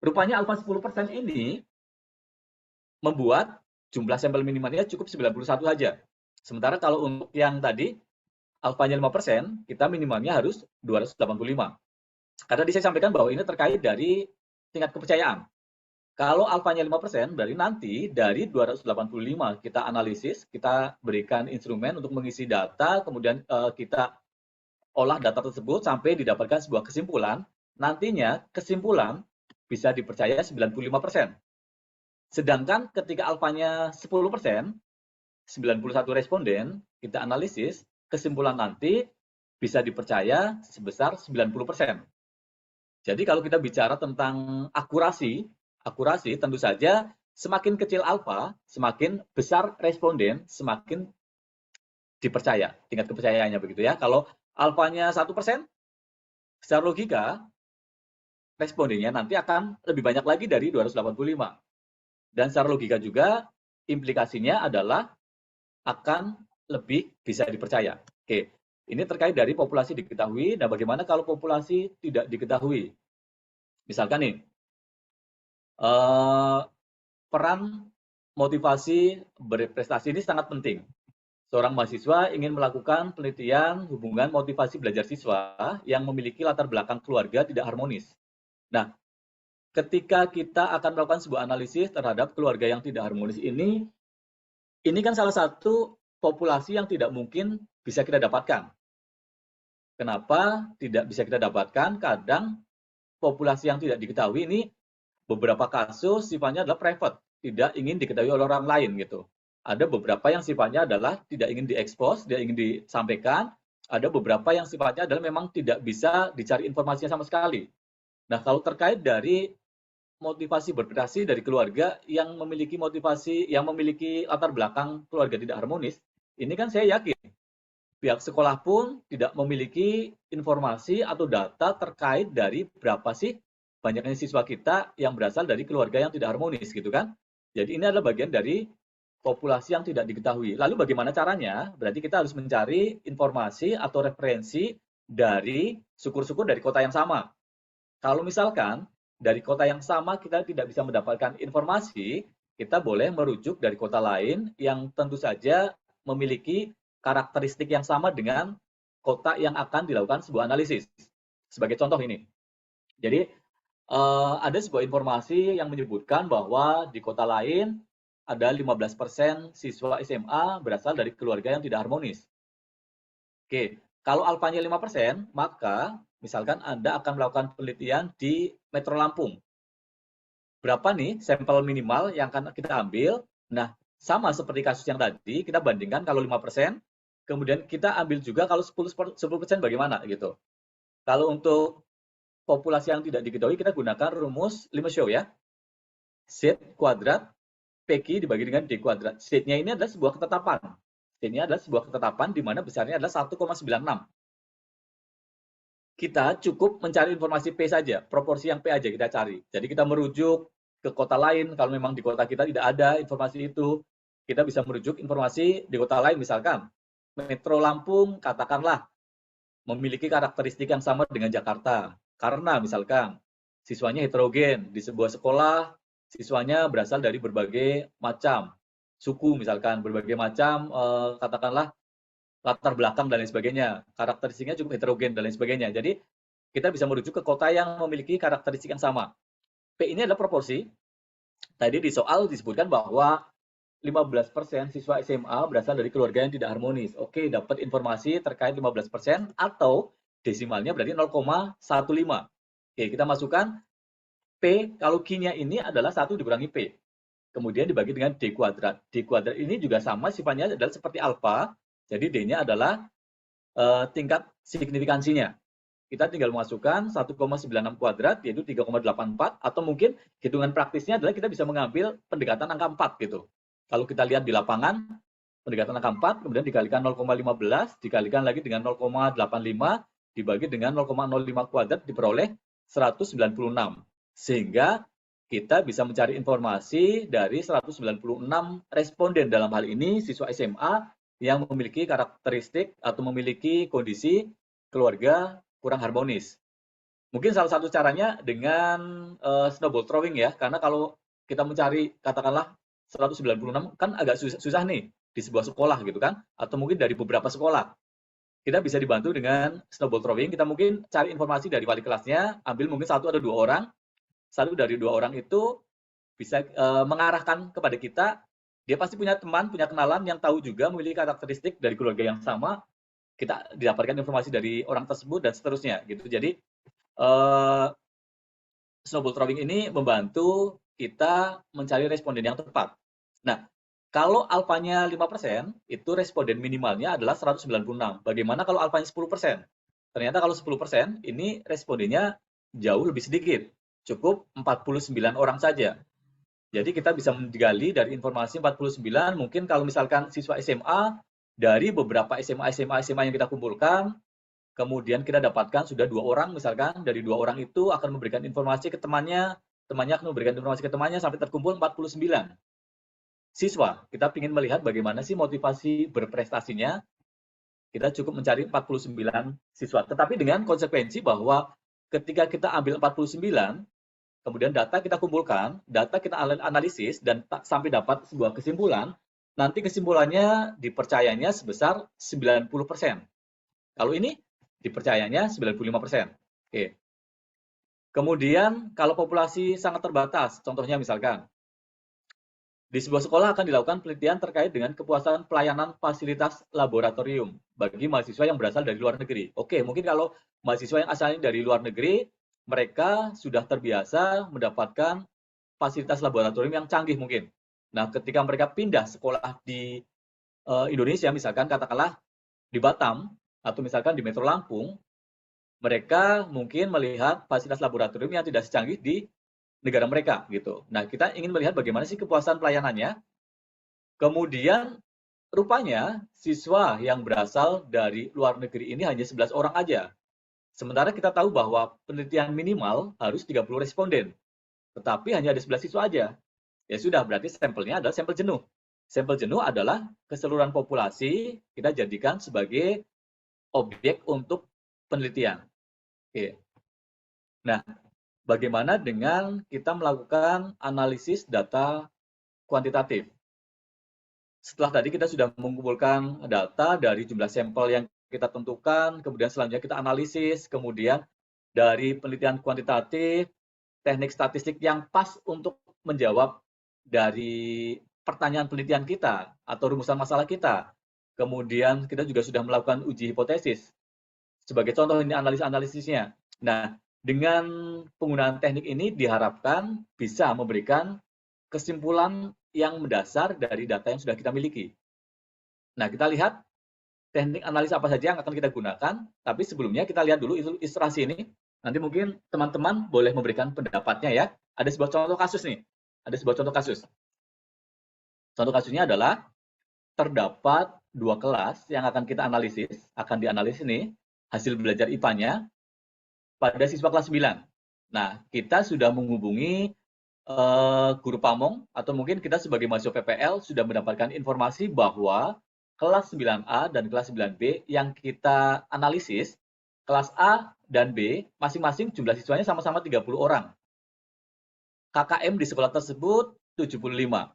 Rupanya alfa 10% ini membuat jumlah sampel minimalnya cukup 91 saja. Sementara kalau untuk yang tadi, alfanya 5%, kita minimalnya harus 285. Karena tadi saya sampaikan bahwa ini terkait dari tingkat kepercayaan. Kalau alfanya 5%, berarti nanti dari 285 kita analisis, kita berikan instrumen untuk mengisi data, kemudian kita olah data tersebut sampai didapatkan sebuah kesimpulan, nantinya kesimpulan bisa dipercaya 95%. Sedangkan ketika alfanya 10%, 91 responden, kita analisis, kesimpulan nanti bisa dipercaya sebesar 90%. Jadi kalau kita bicara tentang akurasi tentu saja semakin kecil alfa, semakin besar responden, semakin dipercaya, tingkat kepercayaannya begitu ya. Kalau alfanya 1%, secara logika, respondennya nanti akan lebih banyak lagi dari 285. Dan secara logika juga, implikasinya adalah akan lebih bisa dipercaya. Oke, ini terkait dari populasi diketahui. Nah, bagaimana kalau populasi tidak diketahui? Misalkan nih, peran motivasi berprestasi ini sangat penting. Seorang mahasiswa ingin melakukan penelitian hubungan motivasi belajar siswa yang memiliki latar belakang keluarga tidak harmonis. Nah, ketika kita akan melakukan sebuah analisis terhadap keluarga yang tidak harmonis ini kan salah satu populasi yang tidak mungkin bisa kita dapatkan. Kenapa tidak bisa kita dapatkan? Kadang populasi yang tidak diketahui ini beberapa kasus sifatnya adalah private, tidak ingin diketahui oleh orang lain gitu. Ada beberapa yang sifatnya adalah tidak ingin diekspos, tidak ingin disampaikan. Ada beberapa yang sifatnya adalah memang tidak bisa dicari informasinya sama sekali. Nah, kalau terkait dari motivasi berprestasi dari keluarga yang memiliki latar belakang keluarga tidak harmonis, ini kan saya yakin pihak sekolah pun tidak memiliki informasi atau data terkait dari berapa sih banyaknya siswa kita yang berasal dari keluarga yang tidak harmonis gitu kan. Jadi ini adalah bagian dari populasi yang tidak diketahui. Lalu bagaimana caranya? Berarti kita harus mencari informasi atau referensi dari syukur-syukur dari kota yang sama. Kalau misalkan dari kota yang sama kita tidak bisa mendapatkan informasi, kita boleh merujuk dari kota lain yang tentu saja memiliki karakteristik yang sama dengan kota yang akan dilakukan sebuah analisis. Sebagai contoh ini. Jadi ada sebuah informasi yang menyebutkan bahwa di kota lain ada 15% siswa SMA berasal dari keluarga yang tidak harmonis. Oke, kalau alfanya 5%, maka misalkan Anda akan melakukan penelitian di Metro Lampung. Berapa nih sampel minimal yang akan kita ambil? Nah, sama seperti kasus yang tadi, kita bandingkan kalau 5%, kemudian kita ambil juga kalau 10% bagaimana gitu. Kalau untuk populasi yang tidak diketahui, kita gunakan rumus Limeshow ya. Z kuadrat PQ dibagi dengan D kuadrat. Z-nya ini adalah sebuah ketetapan. Z-nya adalah sebuah ketetapan di mana besarnya adalah 1,96. kita cukup mencari informasi P saja, proporsi yang P aja kita cari. Jadi kita merujuk ke kota lain, kalau memang di kota kita tidak ada informasi itu, kita bisa merujuk informasi di kota lain, misalkan Metro Lampung, katakanlah, memiliki karakteristik yang sama dengan Jakarta. Karena misalkan siswanya heterogen, di sebuah sekolah siswanya berasal dari berbagai macam suku, misalkan berbagai macam katakanlah latar belakang dan lain sebagainya. Karakteristiknya cukup heterogen dan lain sebagainya. Jadi kita bisa merujuk ke kota yang memiliki karakteristik yang sama. P ini adalah proporsi. Tadi di soal disebutkan bahwa 15% siswa SMA berasal dari keluarga yang tidak harmonis. Oke, dapat informasi terkait 15% atau desimalnya berarti 0,15. Oke, kita masukkan P, kalau Q-nya ini adalah 1 dikurangi P. Kemudian dibagi dengan D kuadrat. D kuadrat ini juga sama sifatnya adalah seperti alfa. Jadi D-nya adalah tingkat signifikansinya. Kita tinggal masukkan 1,96 kuadrat, yaitu 3,84, atau mungkin hitungan praktisnya adalah kita bisa mengambil pendekatan angka 4 gitu. Kalau kita lihat di lapangan, pendekatan angka 4, kemudian dikalikan 0,15, dikalikan lagi dengan 0,85, dibagi dengan 0,05 kuadrat, diperoleh 196. Sehingga kita bisa mencari informasi dari 196 responden, dalam hal ini siswa SMA yang memiliki karakteristik atau memiliki kondisi keluarga kurang harmonis. Mungkin salah satu caranya dengan snowball throwing ya, karena kalau kita mencari katakanlah 196 kan agak susah nih di sebuah sekolah gitu kan, atau mungkin dari beberapa sekolah. Kita bisa dibantu dengan snowball throwing, kita mungkin cari informasi dari wali kelasnya, ambil mungkin 1 atau 2 orang, 1 dari 2 orang itu bisa mengarahkan kepada kita, dia pasti punya teman, punya kenalan yang tahu juga memiliki karakteristik dari keluarga yang sama, kita didapatkan informasi dari orang tersebut dan seterusnya gitu. Jadi snowball throwing ini membantu kita mencari responden yang tepat. Nah, kalau alfanya 5%, itu responden minimalnya adalah 196. Bagaimana kalau alfanya 10%? Ternyata kalau 10%, ini respondennya jauh lebih sedikit. Cukup 49 orang saja. Jadi kita bisa menggali dari informasi 49, mungkin kalau misalkan siswa SMA, dari beberapa SMA yang kita kumpulkan, kemudian kita dapatkan sudah 2 orang, misalkan dari 2 orang itu akan memberikan informasi ke temannya, temannya akan memberikan informasi ke temannya sampai terkumpul 49 siswa. Kita ingin melihat bagaimana sih motivasi berprestasinya, kita cukup mencari 49 siswa. Tetapi dengan konsekuensi bahwa ketika kita ambil 49, kemudian data kita kumpulkan, data kita analisis, dan sampai dapat sebuah kesimpulan, nanti kesimpulannya dipercayanya sebesar 90%. Kalau ini dipercayanya 95%. Oke. Kemudian kalau populasi sangat terbatas, contohnya misalkan, di sebuah sekolah akan dilakukan penelitian terkait dengan kepuasan pelayanan fasilitas laboratorium bagi mahasiswa yang berasal dari luar negeri. Oke, mungkin kalau mahasiswa yang asalnya dari luar negeri, mereka sudah terbiasa mendapatkan fasilitas laboratorium yang canggih mungkin. Nah, ketika mereka pindah sekolah di Indonesia, misalkan katakanlah di Batam, atau misalkan di Metro Lampung, mereka mungkin melihat fasilitas laboratorium yang tidak secanggih di negara mereka gitu. Nah, kita ingin melihat bagaimana sih kepuasan pelayanannya. Kemudian rupanya siswa yang berasal dari luar negeri ini hanya 11 orang aja. Sementara kita tahu bahwa penelitian minimal harus 30 responden. Tetapi hanya ada 11 siswa aja. Ya sudah, berarti sampelnya adalah sampel jenuh. Sampel jenuh adalah keseluruhan populasi kita jadikan sebagai objek untuk penelitian. Oke. Nah, bagaimana dengan kita melakukan analisis data kuantitatif? Setelah tadi kita sudah mengumpulkan data dari jumlah sampel yang kita tentukan, kemudian selanjutnya kita analisis, kemudian dari penelitian kuantitatif, teknik statistik yang pas untuk menjawab dari pertanyaan penelitian kita atau rumusan masalah kita. Kemudian kita juga sudah melakukan uji hipotesis. Sebagai contoh ini analisisnya. Nah, dengan penggunaan teknik ini diharapkan bisa memberikan kesimpulan yang mendasar dari data yang sudah kita miliki. Nah, kita lihat teknik analisa apa saja yang akan kita gunakan, tapi sebelumnya kita lihat dulu ilustrasi ini. Nanti mungkin teman-teman boleh memberikan pendapatnya ya. Ada sebuah contoh kasus nih. Ada sebuah contoh kasus. Contoh kasusnya adalah terdapat 2 kelas yang akan kita analisis, akan dianalisis nih, hasil belajar IPA-nya. pada siswa kelas 9. Nah, kita sudah menghubungi guru pamong atau mungkin kita sebagai mahasiswa PPL sudah mendapatkan informasi bahwa kelas 9A dan kelas 9B yang kita analisis, kelas A dan B masing-masing jumlah siswanya sama-sama 30 orang. KKM di sekolah tersebut 75.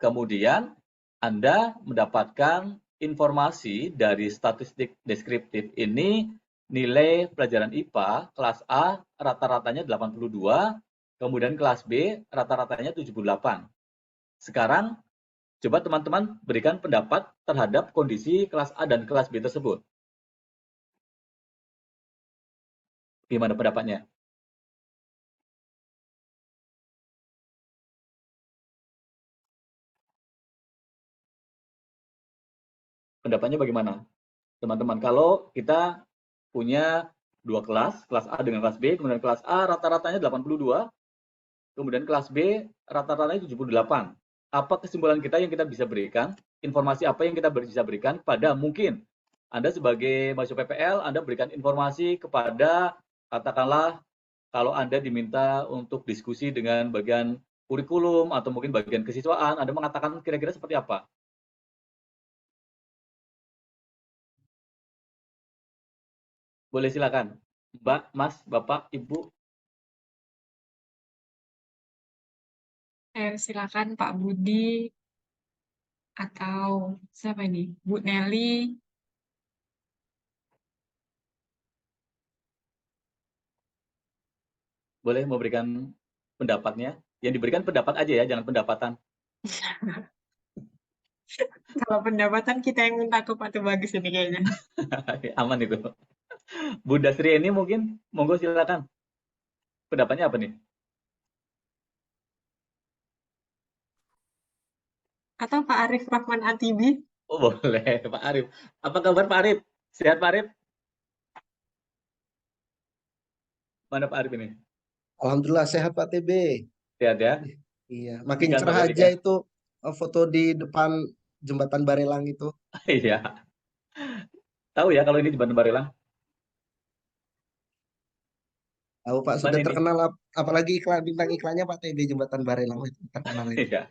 Kemudian Anda mendapatkan informasi dari statistik deskriptif ini, nilai pelajaran IPA kelas A rata-ratanya 82, kemudian kelas B rata-ratanya 78. Sekarang coba teman-teman berikan pendapat terhadap kondisi kelas A dan kelas B tersebut. Gimana pendapatnya? Pendapatnya bagaimana? Teman-teman, kalau kita punya dua kelas, kelas A dengan kelas B, kemudian kelas A rata-ratanya 82, kemudian kelas B rata-ratanya 78. Apa kesimpulan kita yang kita bisa berikan? Informasi apa yang kita bisa berikan pada mungkin Anda sebagai mahasiswa PPL, Anda berikan informasi kepada, katakanlah, kalau Anda diminta untuk diskusi dengan bagian kurikulum atau mungkin bagian kesiswaan, Anda mengatakan kira-kira seperti apa? Boleh silakan. Mbak, Mas, Bapak, Ibu. Silakan Pak Budi atau siapa ini? Bu Nelly. Boleh memberikan pendapatnya. Yang diberikan pendapat aja ya, jangan pendapatan. Kalau pendapatan kita yang minta ke Pak Bagus ini kayaknya. Aman itu. Bunda Sri ini mungkin, monggo silakan. Pendapatnya apa nih? Atau Pak Arif Rahman Atibi. Oh boleh, Pak Arif. Apa kabar Pak Arif? Sehat Pak Arif? Mana Pak Arif ini? Alhamdulillah sehat Pak TB. Sehat ya? Iya, makin Ikan cerah bakar aja ikan. itu foto di depan jembatan Barelang itu. Iya. Tahu ya kalau ini jembatan Barelang? Tahu Pak Mana sudah ini? terkenal apalagi iklan bintang iklannya Pak TB jembatan Barelang itu terkenal itu. Iya.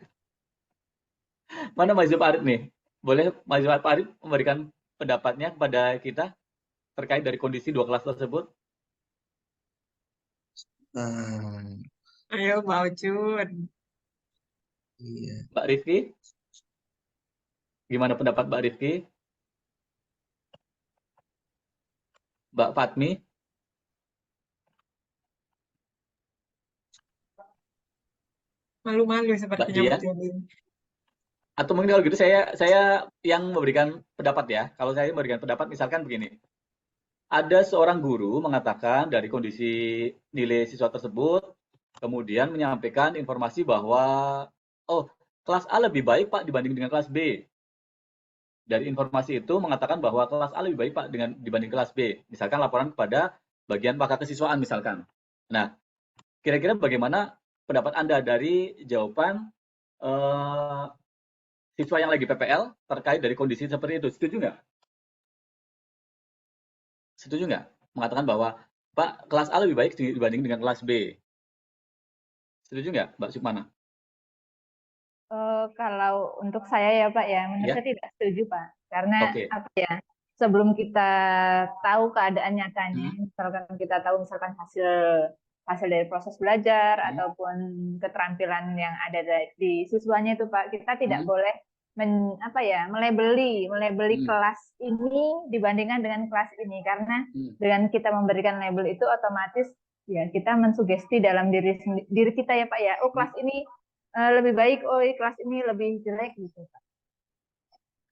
Mana mahasiswa Pak Arif nih? Boleh mahasiswa Pak Arif memberikan pendapatnya kepada kita terkait dari kondisi dua kelas tersebut? Nah, Ayo Mbak Ucun. iya. Mbak Rifki? Gimana pendapat Mbak Rifki? Mbak Fatmi? Malu-malu Mbak sepertinya Mbak Dian? Jolin. Atau mungkin kalau gitu saya yang memberikan pendapat ya. Kalau saya memberikan pendapat misalkan begini. Ada seorang guru mengatakan dari kondisi nilai siswa tersebut, kemudian menyampaikan informasi bahwa, oh, kelas A lebih baik Pak dibanding dengan kelas B. Dari informasi itu mengatakan bahwa kelas A lebih baik Pak dibanding kelas B. Misalkan laporan kepada bagian pakar kesiswaan misalkan. Nah, kira-kira bagaimana pendapat Anda dari jawaban eh, siswa yang lagi PPL terkait dari kondisi seperti itu? Setuju nggak? Setuju nggak? Mengatakan bahwa, Pak, kelas A lebih baik dibanding dengan kelas B. Setuju nggak, Mbak Sukmana? Kalau untuk saya ya Pak ya, menurut Ya? saya tidak setuju Pak. Karena Oke. apa ya, sebelum kita tahu keadaan nyatanya, Hmm. misalkan kita tahu misalkan hasil hasil dari proses belajar Hmm. ataupun keterampilan yang ada di siswanya itu Pak, kita tidak Hmm. boleh melebeli Hmm. kelas ini dibandingkan dengan kelas ini, karena Hmm. dengan kita memberikan label itu otomatis ya kita mensugesti dalam diri kita ya Pak ya, oh kelas ini lebih baik, oh kelas ini lebih jelek gitu Pak.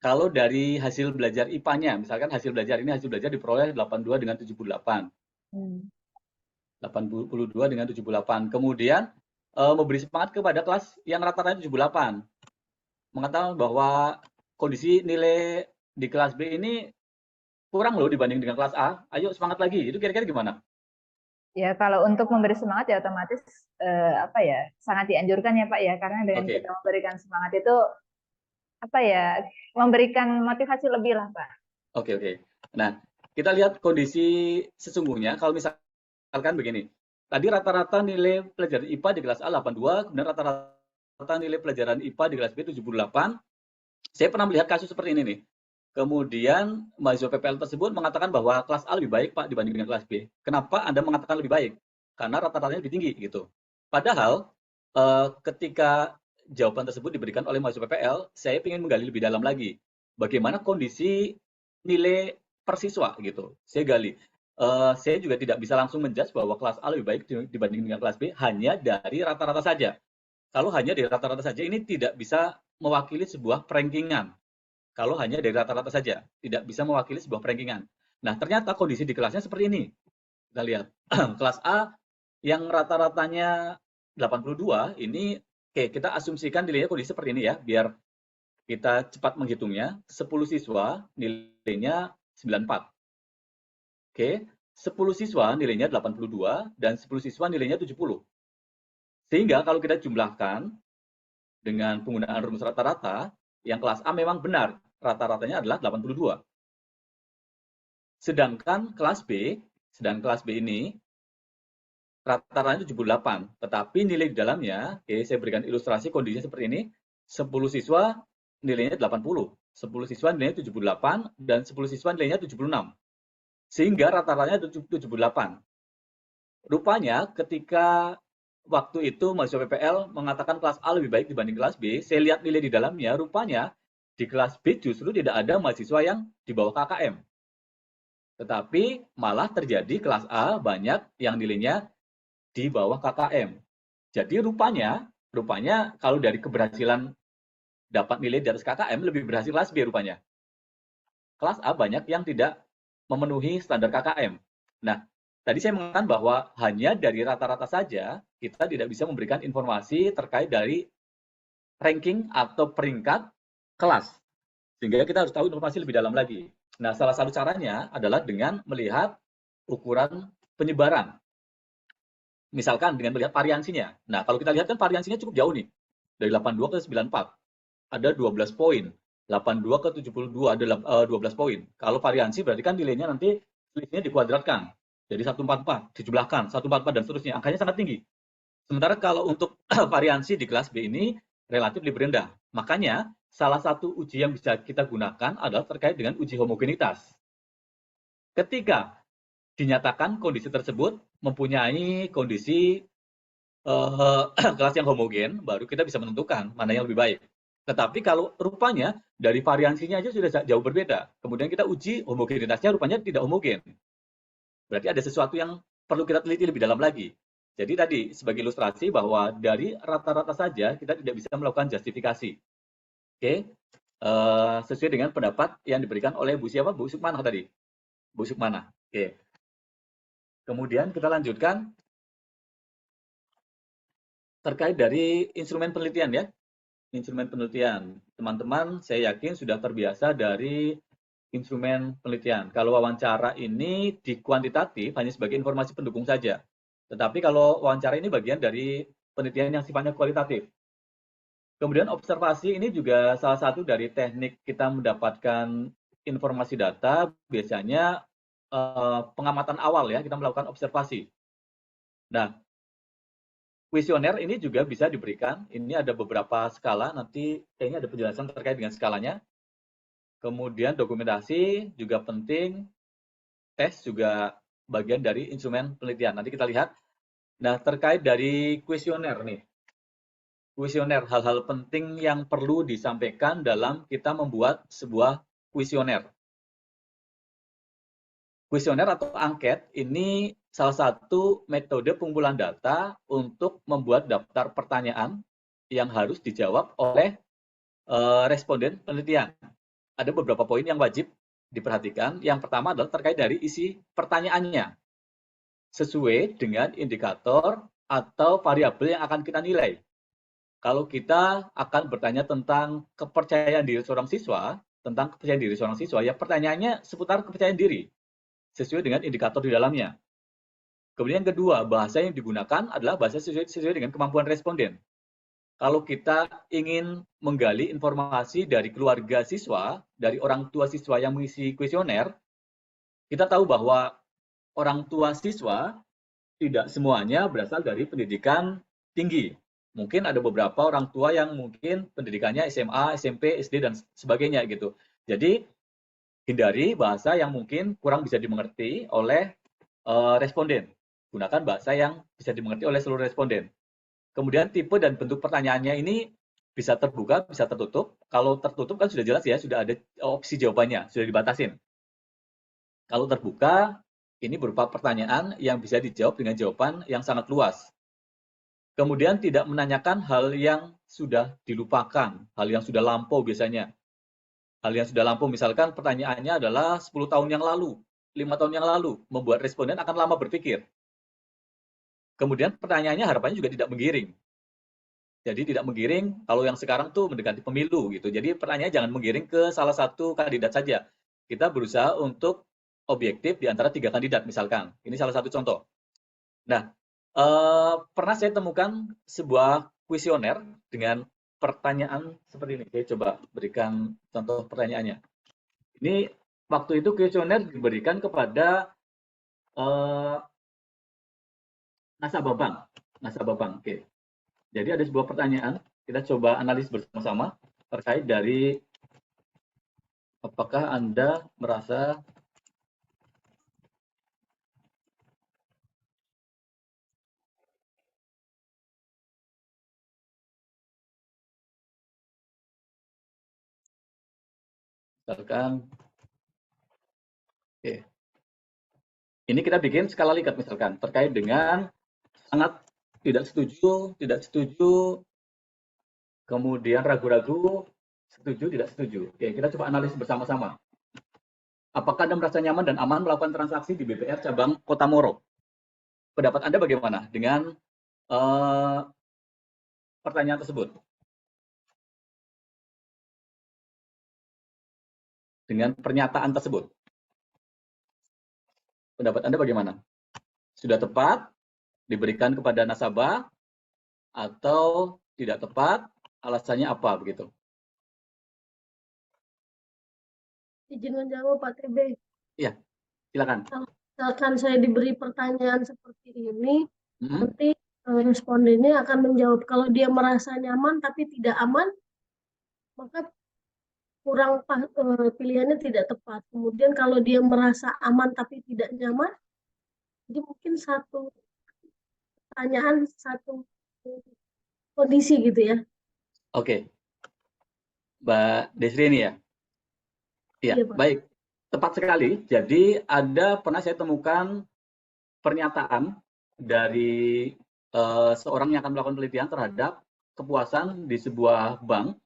Kalau dari hasil belajar IPA-nya, misalkan hasil belajar diperoleh 82 dengan 78. 82 dengan 78. Kemudian memberi semangat kepada kelas yang rata-rata 78. Mengatakan bahwa kondisi nilai di kelas B ini kurang loh dibanding dengan kelas A. Ayo semangat lagi. Itu kira-kira gimana? Ya kalau untuk memberi semangat ya otomatis sangat dianjurkan ya Pak ya, karena dengan Oke. kita memberikan semangat itu memberikan motivasi lebih lah Pak. Oke. Nah, kita lihat kondisi sesungguhnya kalau misalnya misalkan begini, tadi rata-rata nilai pelajaran IPA di kelas A 82, kemudian rata-rata nilai pelajaran IPA di kelas B 78. Saya pernah melihat kasus seperti ini nih. Kemudian mahasiswa PPL tersebut mengatakan bahwa kelas A lebih baik Pak dibanding dengan kelas B. Kenapa Anda mengatakan lebih baik? Karena rata-ratanya lebih tinggi gitu. Padahal ketika jawaban tersebut diberikan oleh mahasiswa PPL, saya ingin menggali lebih dalam lagi. Bagaimana kondisi nilai per siswa gitu. Saya gali. Saya juga tidak bisa langsung menjudge bahwa kelas A lebih baik dibanding dengan kelas B hanya dari rata-rata saja. Kalau hanya dari rata-rata saja ini tidak bisa mewakili sebuah rankingan. Kalau hanya dari rata-rata saja, tidak bisa mewakili sebuah rankingan. Nah, ternyata kondisi di kelasnya seperti ini. Kita lihat, kelas A yang rata-ratanya 82, ini oke, kita asumsikan nilainya kondisi seperti ini ya, biar kita cepat menghitungnya. 10 siswa nilainya 94. Oke, 10 siswa nilainya 82 dan 10 siswa nilainya 70. Sehingga kalau kita jumlahkan dengan penggunaan rumus rata-rata, yang kelas A memang benar, rata-ratanya adalah 82. Sedangkan kelas B ini rata-ratanya 78, tetapi nilai di dalamnya, oke, saya berikan ilustrasi kondisinya seperti ini, 10 siswa nilainya 80, 10 siswa nilainya 78, dan 10 siswa nilainya 76. Sehingga rata-ratanya 78. Rupanya ketika waktu itu mahasiswa PPL mengatakan kelas A lebih baik dibanding kelas B, saya lihat nilai di dalamnya, rupanya di kelas B justru tidak ada mahasiswa yang di bawah KKM. Tetapi malah terjadi kelas A banyak yang nilainya di bawah KKM. Jadi rupanya kalau dari keberhasilan dapat nilai di atas KKM, lebih berhasil kelas B rupanya. Kelas A banyak yang tidak memenuhi standar KKM. Nah, tadi saya mengatakan bahwa hanya dari rata-rata saja kita tidak bisa memberikan informasi terkait dari ranking atau peringkat kelas. Sehingga kita harus tahu informasi lebih dalam lagi. Nah, salah satu caranya adalah dengan melihat ukuran penyebaran. Misalkan dengan melihat variansinya. Nah, kalau kita lihat kan variansinya cukup jauh nih. Dari 82 ke 94. Ada 12 poin. 82 ke 72 ada 12 poin. Kalau variansi berarti kan nilainya nanti selisihnya dikuadratkan. Jadi 144, dijumlahkan, 144 dan seterusnya. Angkanya sangat tinggi. Sementara kalau untuk variansi di kelas B ini relatif lebih rendah. Makanya salah satu uji yang bisa kita gunakan adalah terkait dengan uji homogenitas. Ketika dinyatakan kondisi tersebut mempunyai kondisi kelas yang homogen, baru kita bisa menentukan mana yang lebih baik. Tetapi kalau rupanya dari variansinya aja sudah jauh berbeda, kemudian kita uji homogenitasnya rupanya tidak homogen. Berarti ada sesuatu yang perlu kita teliti lebih dalam lagi. Jadi tadi sebagai ilustrasi bahwa dari rata-rata saja kita tidak bisa melakukan justifikasi. Oke, sesuai dengan pendapat yang diberikan oleh Bu siapa? Bu Sukmana tadi. Bu Sukmana. Oke. Kemudian kita lanjutkan terkait dari instrumen penelitian ya. Instrumen penelitian. Teman-teman saya yakin sudah terbiasa dari instrumen penelitian. Kalau wawancara ini di kuantitatif hanya sebagai informasi pendukung saja. Tetapi kalau wawancara ini bagian dari penelitian yang sifatnya kualitatif. Kemudian observasi ini juga salah satu dari teknik kita mendapatkan informasi data, biasanya pengamatan awal ya, kita melakukan observasi. Nah, kuesioner ini juga bisa diberikan, ini ada beberapa skala, nanti kayaknya ada penjelasan terkait dengan skalanya. Kemudian dokumentasi juga penting, tes juga bagian dari instrumen penelitian. Nanti kita lihat. Nah, terkait dari kuesioner nih. Kuesioner, hal-hal penting yang perlu disampaikan dalam kita membuat sebuah kuesioner. Kuesioner atau angket ini salah satu metode pengumpulan data untuk membuat daftar pertanyaan yang harus dijawab oleh responden penelitian. Ada beberapa poin yang wajib diperhatikan. Yang pertama adalah terkait dari isi pertanyaannya. Sesuai dengan indikator atau variabel yang akan kita nilai. Kalau kita akan bertanya tentang kepercayaan diri seorang siswa, ya pertanyaannya seputar kepercayaan diri, sesuai dengan indikator di dalamnya. Kemudian yang kedua, bahasa yang digunakan adalah bahasa sesuai dengan kemampuan responden. Kalau kita ingin menggali informasi dari keluarga siswa, dari orang tua siswa yang mengisi kuesioner, kita tahu bahwa orang tua siswa tidak semuanya berasal dari pendidikan tinggi. Mungkin ada beberapa orang tua yang mungkin pendidikannya SMA, SMP, SD, dan sebagainya gitu. Jadi, hindari bahasa yang mungkin kurang bisa dimengerti oleh responden. Gunakan bahasa yang bisa dimengerti oleh seluruh responden. Kemudian tipe dan bentuk pertanyaannya ini bisa terbuka, bisa tertutup. Kalau tertutup kan sudah jelas ya, sudah ada opsi jawabannya, sudah dibatasin. Kalau terbuka, ini berupa pertanyaan yang bisa dijawab dengan jawaban yang sangat luas. Kemudian tidak menanyakan hal yang sudah dilupakan, hal yang sudah lampau biasanya. Hal yang sudah lampau misalkan pertanyaannya adalah 10 tahun yang lalu, 5 tahun yang lalu, membuat responden akan lama berpikir. Kemudian pertanyaannya harapannya juga tidak menggiring. Jadi tidak menggiring, kalau yang sekarang tuh mendekati pemilu gitu. Jadi pertanyaannya jangan menggiring ke salah satu kandidat saja. Kita berusaha untuk objektif di antara 3 kandidat misalkan. Ini salah satu contoh. Nah, pernah saya temukan sebuah kuesioner dengan pertanyaan seperti ini. Saya coba berikan contoh pertanyaannya. Ini waktu itu kuesioner diberikan kepada nasabah bank. Oke. Jadi ada sebuah pertanyaan, kita coba analis bersama-sama terkait dari apakah Anda merasa misalkan, oke. Ini kita bikin skala Likert misalkan terkait dengan sangat tidak setuju, kemudian ragu-ragu, setuju, tidak setuju. Oke, kita coba analisis bersama-sama. Apakah Anda merasa nyaman dan aman melakukan transaksi di BPR cabang Kota Moro? Pendapat Anda bagaimana dengan pertanyaan tersebut? Dengan pernyataan tersebut. Pendapat Anda bagaimana? Sudah tepat diberikan kepada nasabah atau tidak tepat? Alasannya apa begitu? Izin menjawab Pak TB. Iya, silakan. Misalkan saya diberi pertanyaan seperti ini, nanti respondennya akan menjawab. Kalau dia merasa nyaman tapi tidak aman, maka kurang pilihannya tidak tepat. Kemudian kalau dia merasa aman tapi tidak nyaman, jadi mungkin satu pertanyaan, satu kondisi gitu ya. Oke. Mbak Desri ini ya? Iya, Iya, Pak. baik. Tepat sekali. Jadi pernah saya temukan pernyataan dari seorang yang akan melakukan penelitian terhadap kepuasan di sebuah bank.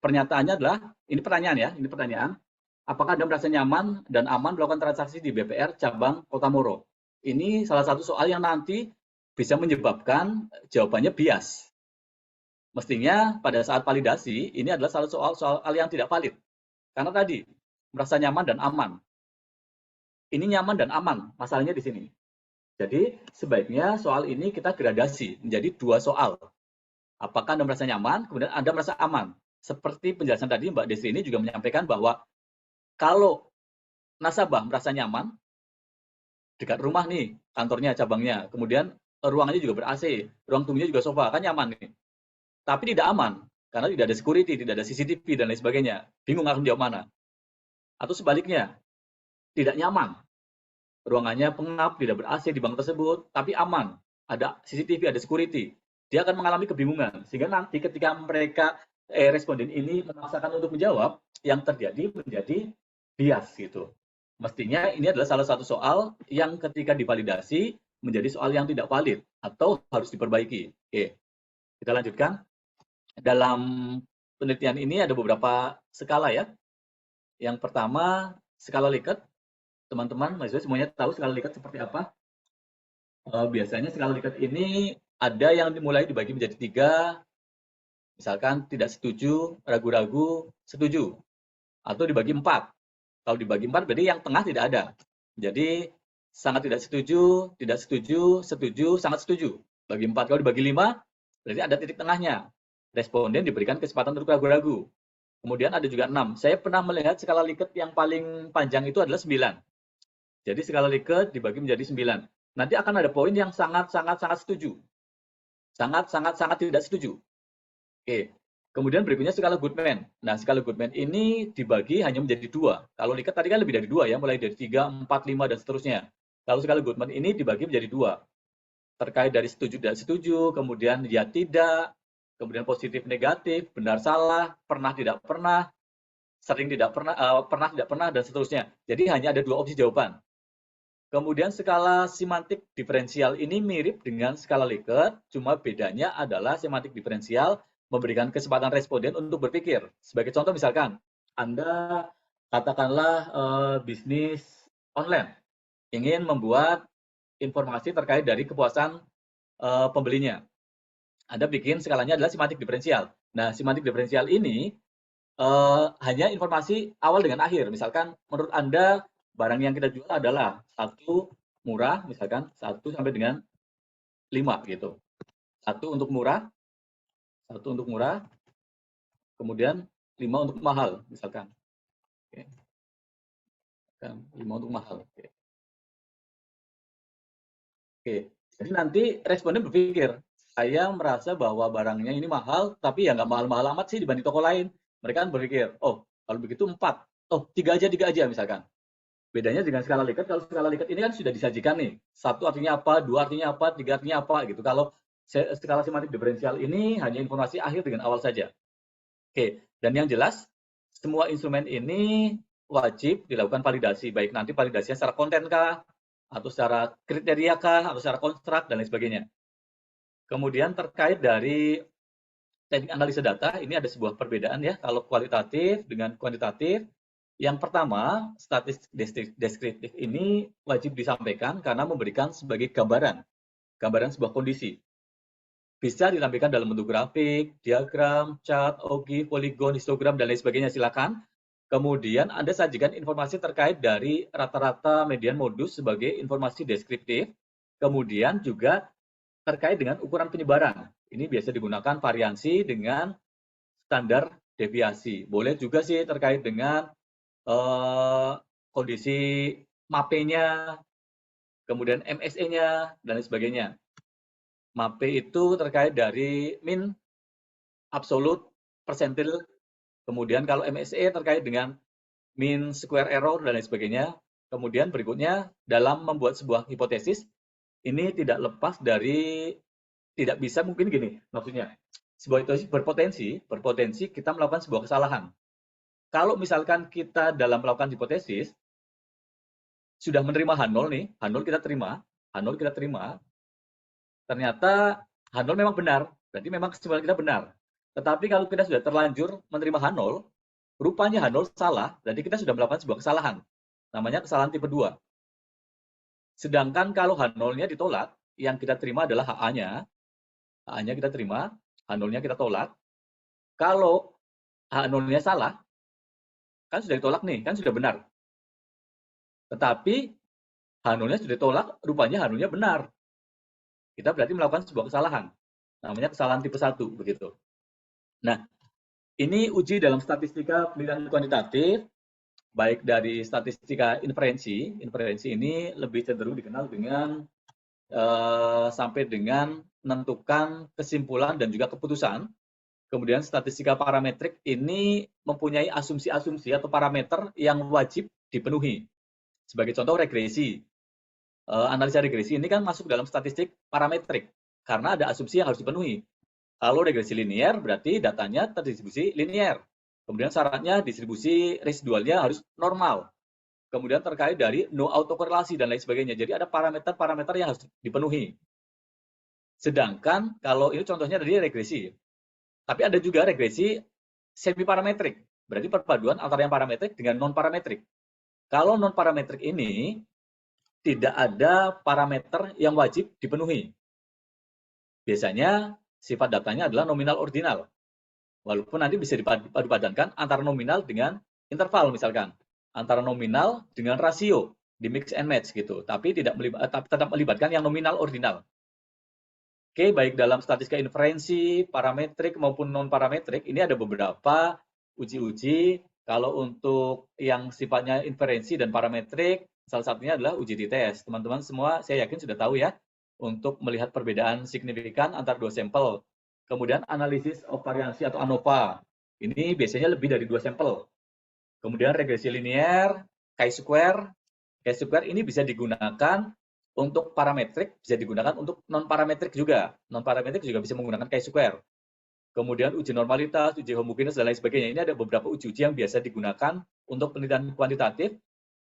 Pernyataannya adalah, ini pertanyaan ya, ini pertanyaan. Apakah Anda merasa nyaman dan aman melakukan transaksi di BPR cabang Kota Moro? Ini salah satu soal yang nanti bisa menyebabkan jawabannya bias. Mestinya pada saat validasi, ini adalah salah soal yang tidak valid. Karena tadi, merasa nyaman dan aman. Ini nyaman dan aman, masalahnya di sini. Jadi, sebaiknya soal ini kita gradasi menjadi 2 soal. Apakah Anda merasa nyaman, kemudian Anda merasa aman. Seperti penjelasan tadi, Mbak Desri ini juga menyampaikan bahwa kalau nasabah merasa nyaman, dekat rumah nih, kantornya, cabangnya, kemudian ruangannya juga ber-AC, ruang tunggunya juga sofa, kan nyaman nih. Tapi tidak aman, karena tidak ada security, tidak ada CCTV, dan lain sebagainya. Bingung akan jawab mana. Atau sebaliknya, tidak nyaman. Ruangannya pengap, tidak ber-AC di bank tersebut, tapi aman. Ada CCTV, ada security. Dia akan mengalami kebingungan. Sehingga nanti ketika mereka, responden ini memaksakan untuk menjawab, yang terjadi menjadi bias gitu. Mestinya ini adalah salah satu soal yang ketika divalidasi menjadi soal yang tidak valid atau harus diperbaiki. Oke, kita lanjutkan. Dalam penelitian ini ada beberapa skala ya. Yang pertama, skala Likert. Teman-teman, mahasiswa semuanya tahu skala Likert seperti apa? Biasanya skala Likert ini ada yang dimulai dibagi menjadi 3. Misalkan tidak setuju, ragu-ragu, setuju. Atau dibagi 4. Kalau dibagi 4 berarti yang tengah tidak ada. Jadi sangat tidak setuju, setuju, sangat setuju. Bagi 4. Kalau dibagi 5 berarti ada titik tengahnya. Responden diberikan kesempatan untuk ragu-ragu. Kemudian ada juga 6. Saya pernah melihat skala Likert yang paling panjang itu adalah 9. Jadi skala Likert dibagi menjadi 9. nanti akan ada poin yang sangat setuju. Sangat tidak setuju. Oke. Kemudian berikutnya skala Goodman. Nah, skala Goodman ini dibagi hanya menjadi 2. Kalau Likert tadi kan lebih dari 2 ya, mulai dari 3, 4, 5, dan seterusnya. Kalau skala Goodman ini dibagi menjadi 2. Terkait dari setuju tidak setuju, kemudian ya tidak, kemudian positif negatif, benar salah, pernah tidak pernah, sering tidak pernah, pernah tidak pernah, dan seterusnya. Jadi hanya ada 2 opsi jawaban. Kemudian skala semantik diferensial ini mirip dengan skala Likert, cuma bedanya adalah semantik diferensial memberikan kesempatan responden untuk berpikir. Sebagai contoh misalkan, Anda katakanlah bisnis online, ingin membuat informasi terkait dari kepuasan pembelinya. Anda bikin skalanya adalah semantik diferensial. Nah, semantik diferensial ini hanya informasi awal dengan akhir. Misalkan menurut Anda barang yang kita jual adalah 1 murah, misalkan 1 sampai dengan 5 gitu. 1 untuk murah, kemudian 5 untuk mahal, misalkan. Oke. 5 untuk mahal. Oke. Jadi nanti responden berpikir, saya merasa bahwa barangnya ini mahal, tapi ya nggak mahal-mahal amat sih dibanding toko lain. Mereka kan berpikir, oh kalau begitu 4, oh 3 aja misalkan. Bedanya dengan skala Likert, kalau skala Likert ini kan sudah disajikan nih. 1 artinya apa, 2 artinya apa, 3 artinya apa gitu. Kalau skala semantik diferensial ini hanya informasi akhir dengan awal saja. Oke, dan yang jelas semua instrumen ini wajib dilakukan validasi, baik nanti validasinya secara konten kah, atau secara kriteria kah, atau secara konstruk dan lain sebagainya. Kemudian terkait dari teknik analisa data, ini ada sebuah perbedaan ya, kalau kualitatif dengan kuantitatif. Yang pertama, statistik deskriptif ini wajib disampaikan karena memberikan sebagai gambaran sebuah kondisi. Bisa ditampilkan dalam bentuk grafik, diagram, chart, ogi, poligon, histogram, dan lain sebagainya, silakan. Kemudian Anda sajikan informasi terkait dari rata-rata median modus sebagai informasi deskriptif. Kemudian juga terkait dengan ukuran penyebaran. Ini biasa digunakan variansi dengan standar deviasi. Boleh juga sih terkait dengan kondisi MAPE-nya, kemudian MSE-nya, dan lain sebagainya. MAPE itu terkait dari mean, absolute, persentil, kemudian kalau MSE terkait dengan mean square error, dan lain sebagainya. Kemudian berikutnya, dalam membuat sebuah hipotesis, ini tidak lepas dari, tidak bisa mungkin gini, maksudnya, sebuah hipotesis berpotensi kita melakukan sebuah kesalahan. Kalau misalkan kita dalam melakukan hipotesis, sudah menerima H0 nih, H0 kita terima, ternyata H0 memang benar, berarti memang kesimpulan kita benar. Tetapi kalau kita sudah terlanjur menerima H0, rupanya H0 salah, berarti kita sudah melakukan sebuah kesalahan. Namanya kesalahan tipe 2. Sedangkan kalau H0-nya ditolak, yang kita terima adalah HA-nya. HA-nya kita terima, H0-nya kita tolak. Kalau H0-nya salah, kan sudah ditolak nih, kan sudah benar. Tetapi H0-nya sudah ditolak, rupanya H0-nya benar. Kita berarti melakukan sebuah kesalahan. Namanya kesalahan tipe 1, begitu. Nah, ini uji dalam statistika penelitian kuantitatif, baik dari statistika inferensi. Inferensi ini lebih cenderung dikenal dengan sampai dengan menentukan kesimpulan dan juga keputusan. Kemudian statistika parametrik ini mempunyai asumsi-asumsi atau parameter yang wajib dipenuhi. Sebagai contoh regresi. Analisa regresi ini kan masuk dalam statistik parametrik karena ada asumsi yang harus dipenuhi. Kalau regresi linear berarti datanya terdistribusi linear. Kemudian syaratnya distribusi residualnya harus normal. Kemudian terkait dari no autokorelasi dan lain sebagainya. Jadi ada parameter-parameter yang harus dipenuhi. Sedangkan kalau ini contohnya dari regresi. Tapi ada juga regresi semi parametrik. Berarti perpaduan antara yang parametrik dengan non parametrik. Kalau non parametrik ini tidak ada parameter yang wajib dipenuhi. Biasanya sifat datanya adalah nominal ordinal. Walaupun nanti bisa dipadu-padankan antara nominal dengan interval misalkan. Antara nominal dengan rasio di mix and match gitu. Tapi tetap melibatkan yang nominal ordinal. Oke, baik dalam statistika inferensi, parametrik maupun non parametrik, ini ada beberapa uji-uji Kalau untuk yang sifatnya inferensi dan parametrik, salah satunya adalah uji t-test. Teman-teman semua saya yakin sudah tahu ya, untuk melihat perbedaan signifikan antara dua sampel. Kemudian analisis of variansi atau ANOVA. Ini biasanya lebih dari 2 sampel. Kemudian regresi linear, chi-square. Chi-square ini bisa digunakan untuk parametrik, bisa digunakan untuk non-parametrik juga. Non-parametrik juga bisa menggunakan chi-square. Kemudian uji normalitas, uji homogeneous, dan lain sebagainya. Ini ada beberapa uji-uji yang biasa digunakan untuk penelitian kuantitatif,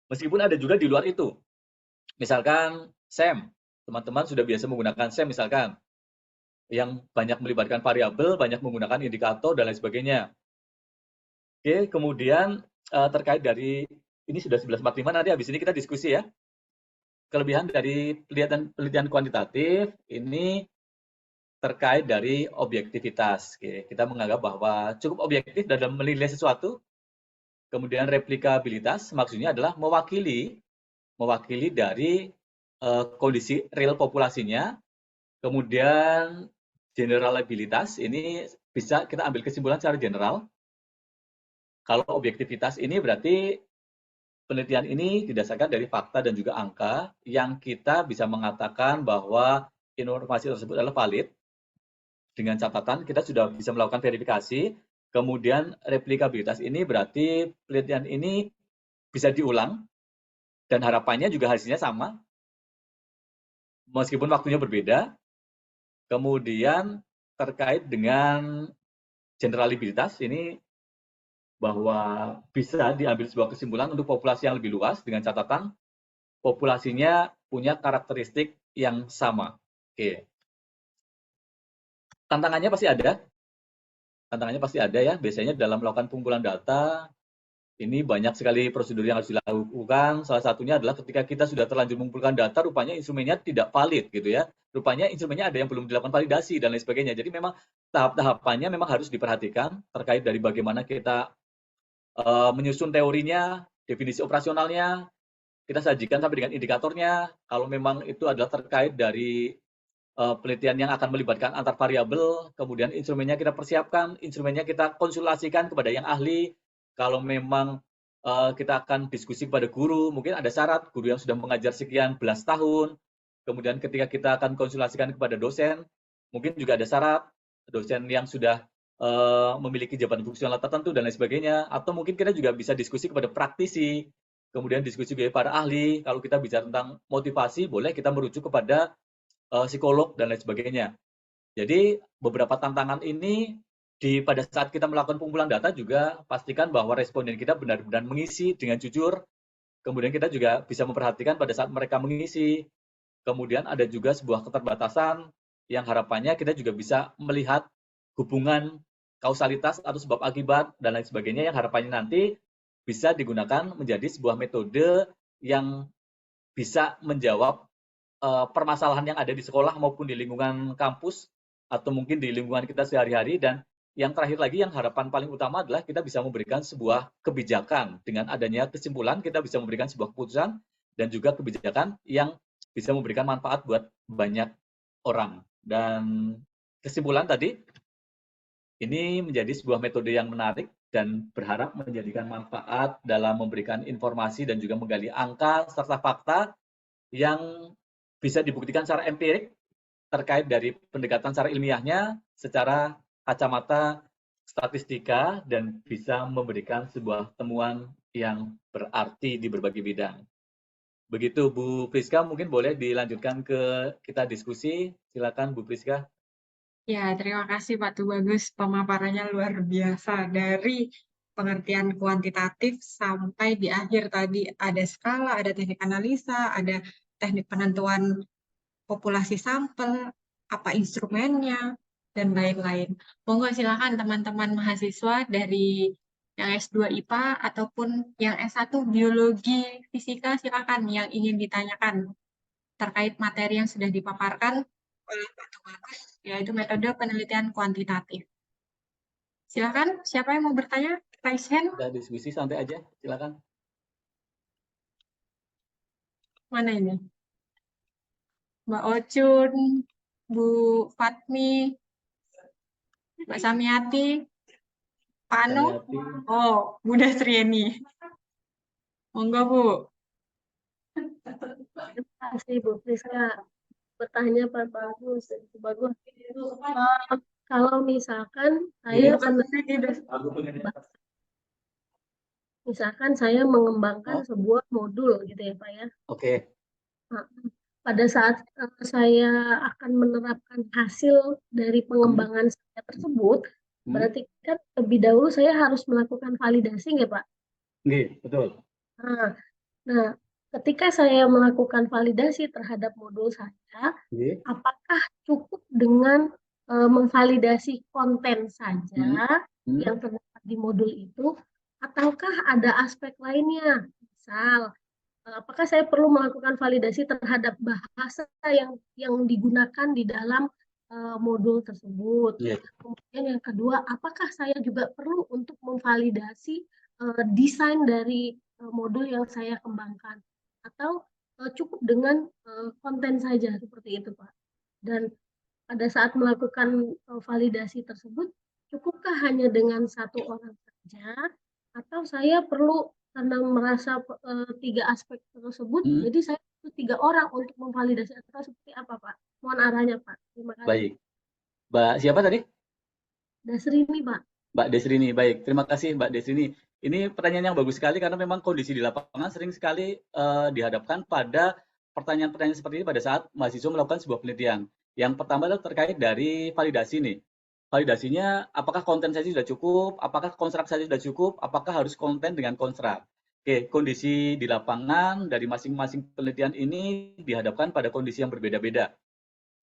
meskipun ada juga di luar itu. Misalkan SEM, teman-teman sudah biasa menggunakan SEM misalkan, yang banyak melibatkan variabel, banyak menggunakan indikator, dan lain sebagainya. Oke, kemudian terkait dari, ini sudah 11.45, nanti habis ini kita diskusi ya. Kelebihan dari penelitian kuantitatif, ini terkait dari objektivitas. Oke, kita menganggap bahwa cukup objektif dalam menilai sesuatu. Kemudian replikabilitas, maksudnya adalah mewakili dari kondisi real populasinya. Kemudian generalabilitas, ini bisa kita ambil kesimpulan secara general. Kalau objektivitas ini berarti penelitian ini didasarkan dari fakta dan juga angka yang kita bisa mengatakan bahwa informasi tersebut adalah valid. Dengan catatan kita sudah bisa melakukan verifikasi. Kemudian replikabilitas ini berarti penelitian ini bisa diulang dan harapannya juga hasilnya sama meskipun waktunya berbeda. Kemudian terkait dengan generalabilitas ini bahwa bisa diambil sebuah kesimpulan untuk populasi yang lebih luas dengan catatan populasinya punya karakteristik yang sama. Oke. Tantangannya pasti ada. Tantangannya pasti ada ya. Biasanya dalam melakukan pengumpulan data, ini banyak sekali prosedur yang harus dilakukan. Salah satunya adalah ketika kita sudah terlanjur mengumpulkan data, rupanya instrumennya tidak valid gitu ya. Rupanya instrumennya ada yang belum dilakukan validasi dan lain sebagainya. Jadi memang tahap-tahapannya memang harus diperhatikan terkait dari bagaimana kita menyusun teorinya, definisi operasionalnya, kita sajikan sampai dengan indikatornya. Kalau memang itu adalah terkait dari penelitian yang akan melibatkan antar variabel, kemudian instrumennya kita persiapkan, instrumennya kita konsultasikan kepada yang ahli. Kalau memang kita akan diskusi kepada guru, mungkin ada syarat guru yang sudah mengajar sekian belas tahun. Kemudian ketika kita akan konsultasikan kepada dosen, mungkin juga ada syarat dosen yang sudah memiliki jabatan fungsional tertentu dan lain sebagainya. Atau mungkin kita juga bisa diskusi kepada praktisi, kemudian diskusi kepada para ahli. Kalau kita bicara tentang motivasi, boleh kita merujuk kepada psikolog dan lain sebagainya. Jadi beberapa tantangan ini pada saat kita melakukan pengumpulan data juga pastikan bahwa responden kita benar-benar mengisi dengan jujur. Kemudian kita juga bisa memperhatikan pada saat mereka mengisi. Kemudian ada juga sebuah keterbatasan yang harapannya kita juga bisa melihat hubungan kausalitas atau sebab akibat dan lain sebagainya yang harapannya nanti bisa digunakan menjadi sebuah metode yang bisa menjawab permasalahan yang ada di sekolah maupun di lingkungan kampus atau mungkin di lingkungan kita sehari-hari. Dan yang terakhir lagi, yang harapan paling utama adalah kita bisa memberikan sebuah kebijakan. Dengan adanya kesimpulan, kita bisa memberikan sebuah keputusan dan juga kebijakan yang bisa memberikan manfaat buat banyak orang. Dan kesimpulan tadi, ini menjadi sebuah metode yang menarik dan berharap menjadikan manfaat dalam memberikan informasi dan juga menggali angka serta fakta yang bisa dibuktikan secara empirik terkait dari pendekatan secara ilmiahnya secara kacamata statistika dan bisa memberikan sebuah temuan yang berarti di berbagai bidang. Begitu Bu Priska, mungkin boleh dilanjutkan ke kita diskusi. Silakan Bu Priska. Ya, terima kasih Pak Tubagus. Pemaparannya luar biasa. Dari pengertian kuantitatif sampai di akhir tadi ada skala, ada teknik analisa, ada teknik penentuan populasi sampel, apa instrumennya, dan lain-lain. Monggo silakan teman-teman mahasiswa dari yang S2 IPA ataupun yang S1 Biologi Fisika, silakan yang ingin ditanyakan terkait materi yang sudah dipaparkan oleh Pak Tubagus, yaitu metode penelitian kuantitatif. Silakan, siapa yang mau bertanya? Raise hand. Kita diskusi santai aja, silakan. Mana ini? Mbak Ocun, Bu Fatmi, Mbak Samiati. Pak Anu, Taniati. oh, Bu Dasriani. Monggo, Bu. Terima kasih Bu Friska. Bertanya Pak bagus, itu bagus. Kalau misalkan saya misalkan saya mengembangkan sebuah modul gitu ya Pak ya. Oke. Nah, pada saat saya akan menerapkan hasil dari pengembangan saya tersebut, berarti kan lebih dahulu saya harus melakukan validasi nggak Pak? Nggih, betul. Nah, ketika saya melakukan validasi terhadap modul saya, Nggih. apakah cukup dengan memvalidasi konten saja yang terdapat di modul itu, ataukah ada aspek lainnya? Misal, apakah saya perlu melakukan validasi terhadap bahasa yang digunakan di dalam modul tersebut? Iya. Kemudian yang kedua, apakah saya juga perlu untuk memvalidasi desain dari modul yang saya kembangkan? Atau cukup dengan konten saja seperti itu, Pak? Dan pada saat melakukan validasi tersebut, cukupkah hanya dengan satu orang saja? Atau saya perlu karena merasa tiga aspek tersebut, jadi saya perlu 3 orang untuk memvalidasi atau seperti apa, Pak? Mohon arahnya, Pak. Terima kasih. Baik. Mbak siapa tadi? Dasrini, Pak. Mbak Desrini. Baik, terima kasih Mbak Desrini. Ini pertanyaan yang bagus sekali karena memang kondisi di lapangan sering sekali dihadapkan pada pertanyaan-pertanyaan seperti ini pada saat mahasiswa melakukan sebuah penelitian. Yang pertama adalah terkait dari validasi nih. Validasinya apakah konten saja sudah cukup, apakah konstruk saja sudah cukup, apakah harus konten dengan konstruk. Oke, kondisi di lapangan dari masing-masing penelitian ini dihadapkan pada kondisi yang berbeda-beda.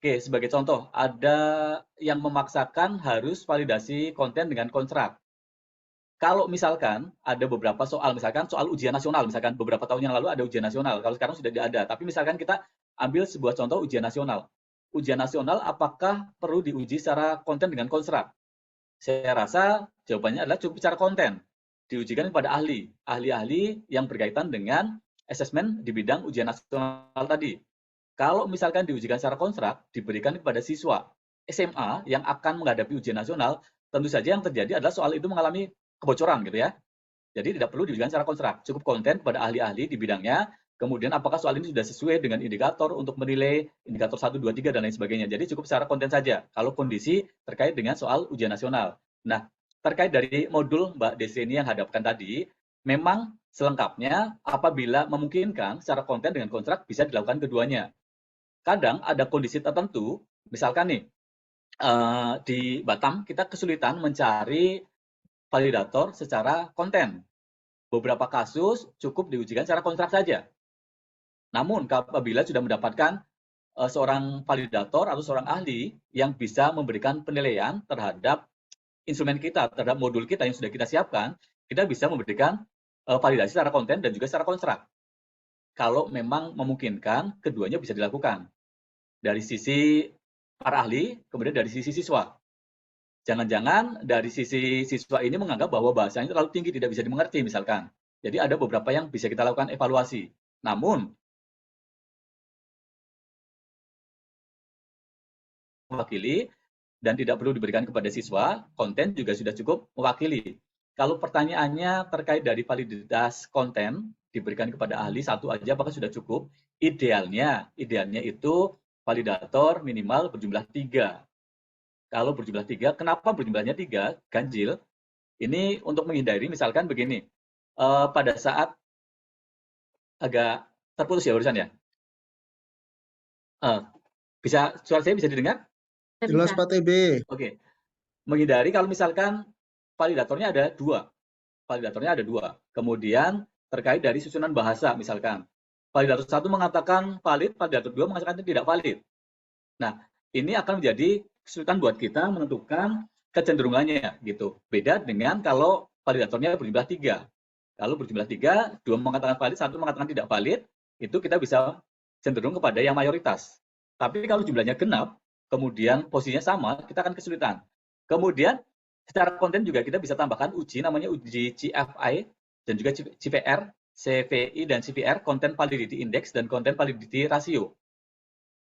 Oke, sebagai contoh, ada yang memaksakan harus validasi konten dengan konstruk. Kalau misalkan ada beberapa soal, misalkan soal ujian nasional, misalkan beberapa tahun yang lalu ada ujian nasional, kalau sekarang sudah tidak ada. Tapi misalkan kita ambil sebuah contoh ujian nasional. Ujian nasional apakah perlu diuji secara konten dengan konstruk? Saya rasa jawabannya adalah cukup secara konten. Diujikan kepada ahli-ahli yang berkaitan dengan asesmen di bidang ujian nasional tadi. Kalau misalkan diujikan secara konstruk, diberikan kepada siswa SMA yang akan menghadapi ujian nasional, tentu saja yang terjadi adalah soal itu mengalami kebocoran gitu ya. Jadi tidak perlu diujikan secara konstruk, cukup konten kepada ahli-ahli di bidangnya. Kemudian apakah soal ini sudah sesuai dengan indikator untuk menilai indikator 1, 2, 3 dan lain sebagainya. Jadi cukup secara konten saja kalau kondisi terkait dengan soal ujian nasional. Nah, terkait dari modul Mbak Desrini yang hadapkan tadi, memang selengkapnya apabila memungkinkan secara konten dengan konstruk bisa dilakukan keduanya. Kadang ada kondisi tertentu, misalkan nih di Batam kita kesulitan mencari validator secara konten. Beberapa kasus cukup diujikan secara konstruk saja. Namun apabila sudah mendapatkan seorang validator atau seorang ahli yang bisa memberikan penilaian terhadap instrumen kita, terhadap modul kita yang sudah kita siapkan, kita bisa memberikan validasi secara konten dan juga secara konstruk. Kalau memang memungkinkan, keduanya bisa dilakukan. Dari sisi para ahli, kemudian dari sisi siswa. Jangan-jangan dari sisi siswa ini menganggap bahwa bahasanya terlalu tinggi, tidak bisa dimengerti misalkan. Jadi ada beberapa yang bisa kita lakukan evaluasi. Namun, mewakili dan tidak perlu diberikan kepada siswa, konten juga sudah cukup mewakili. Kalau pertanyaannya terkait dari validitas konten, diberikan kepada ahli satu aja apakah sudah cukup? Idealnya itu validator minimal berjumlah 3. Kalau berjumlah 3, kenapa berjumlahnya 3? Ganjil. Ini untuk menghindari misalkan begini, pada saat agak terputus ya urusan ya. Suara saya bisa didengar? Jelas Pak TB. Oke. Menghindari kalau misalkan validatornya ada 2. Validatornya ada 2. Kemudian terkait dari susunan bahasa misalkan. Validator 1 mengatakan valid, validator 2 mengatakan tidak valid. Nah, ini akan menjadi kesulitan buat kita menentukan kecenderungannya gitu. Beda dengan kalau validatornya berjumlah 3. Kalau berjumlah 3, 2 mengatakan valid, 1 mengatakan tidak valid, itu kita bisa cenderung kepada yang mayoritas. Tapi kalau jumlahnya genap, kemudian posisinya sama, kita akan kesulitan. Kemudian secara konten juga kita bisa tambahkan uji, namanya uji CFI, dan juga CVR, CVI dan CVR, Content Validity Index dan Content Validity Ratio.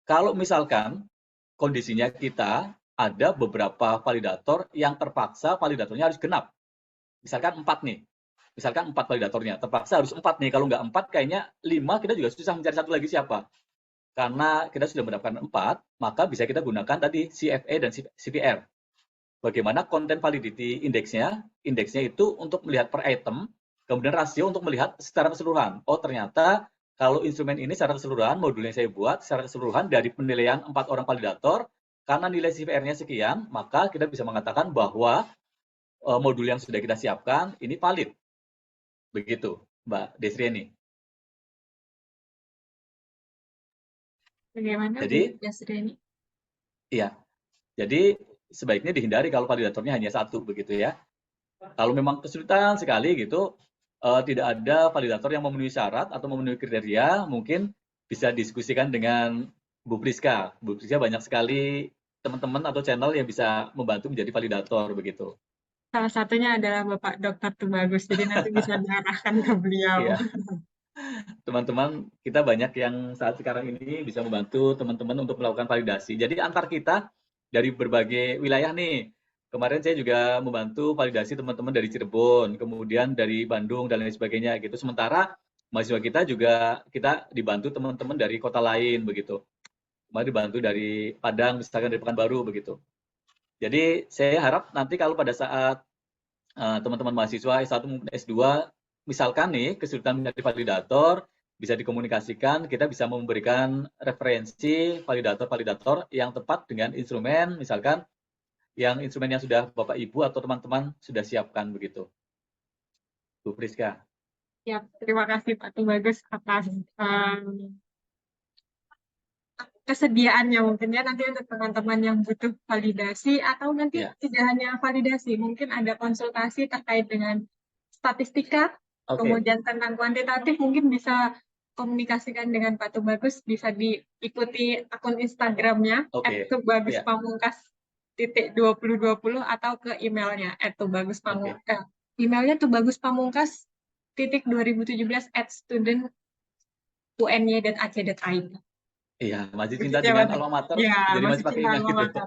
Kalau misalkan kondisinya kita ada beberapa validator yang terpaksa validatornya harus genap. misalkan 4 nih. Misalkan 4 validatornya, terpaksa harus 4 nih. Kalau nggak 4, kayaknya 5 kita juga susah mencari satu lagi siapa. Karena kita sudah mendapatkan 4, maka bisa kita gunakan tadi CFA dan CPR. Bagaimana content validity indeksnya? Indeksnya itu untuk melihat per item, kemudian rasio untuk melihat secara keseluruhan. Oh, ternyata kalau instrumen ini secara keseluruhan, modul yang saya buat secara keseluruhan dari penilaian 4 orang validator, karena nilai CPR-nya sekian, maka kita bisa mengatakan bahwa modul yang sudah kita siapkan ini valid. Begitu, Mbak Desriani. Bagaimana Jadi, Bu Yasriani? iya. Jadi sebaiknya dihindari kalau validatornya hanya satu begitu ya. Kalau memang kesulitan sekali gitu, tidak ada validator yang memenuhi syarat atau memenuhi kriteria, mungkin bisa diskusikan dengan Bu Priska. Bu Priska banyak sekali teman-teman atau channel yang bisa membantu menjadi validator begitu. Salah satunya adalah Bapak Dr. Tubagus, jadi nanti bisa diarahkan ke beliau. Iya. Teman-teman, kita banyak yang saat sekarang ini bisa membantu teman-teman untuk melakukan validasi. Jadi antar kita dari berbagai wilayah nih. Kemarin saya juga membantu validasi teman-teman dari Cirebon, kemudian dari Bandung dan lain sebagainya gitu. Sementara mahasiswa kita juga kita dibantu teman-teman dari kota lain begitu. Kemarin dibantu dari Padang, misalkan dari Pekanbaru begitu. Jadi saya harap nanti kalau pada saat teman-teman mahasiswa S1 maupun S2 misalkan nih kesulitan mencari validator, bisa dikomunikasikan, kita bisa memberikan referensi validator-validator yang tepat dengan instrumen, misalkan yang instrumen yang sudah Bapak Ibu atau teman-teman sudah siapkan begitu. Bu Priska. Ya, terima kasih Pak Tubagus atas kesediaannya mungkin ya nanti untuk teman-teman yang butuh validasi atau nanti tidak hanya validasi, mungkin ada konsultasi terkait dengan statistika, kemudian tentang kuantitatif mungkin bisa komunikasikan dengan Pak Tubagus, bisa diikuti akun Instagramnya @tubaguspamungkas_2020 atau ke emailnya @tubaguspamungkas. Emailnya tubaguspamungkas.2017@student.uny.ac.id. Iya, masih cinta dengan alma mater, jadi masih pakai email gitu.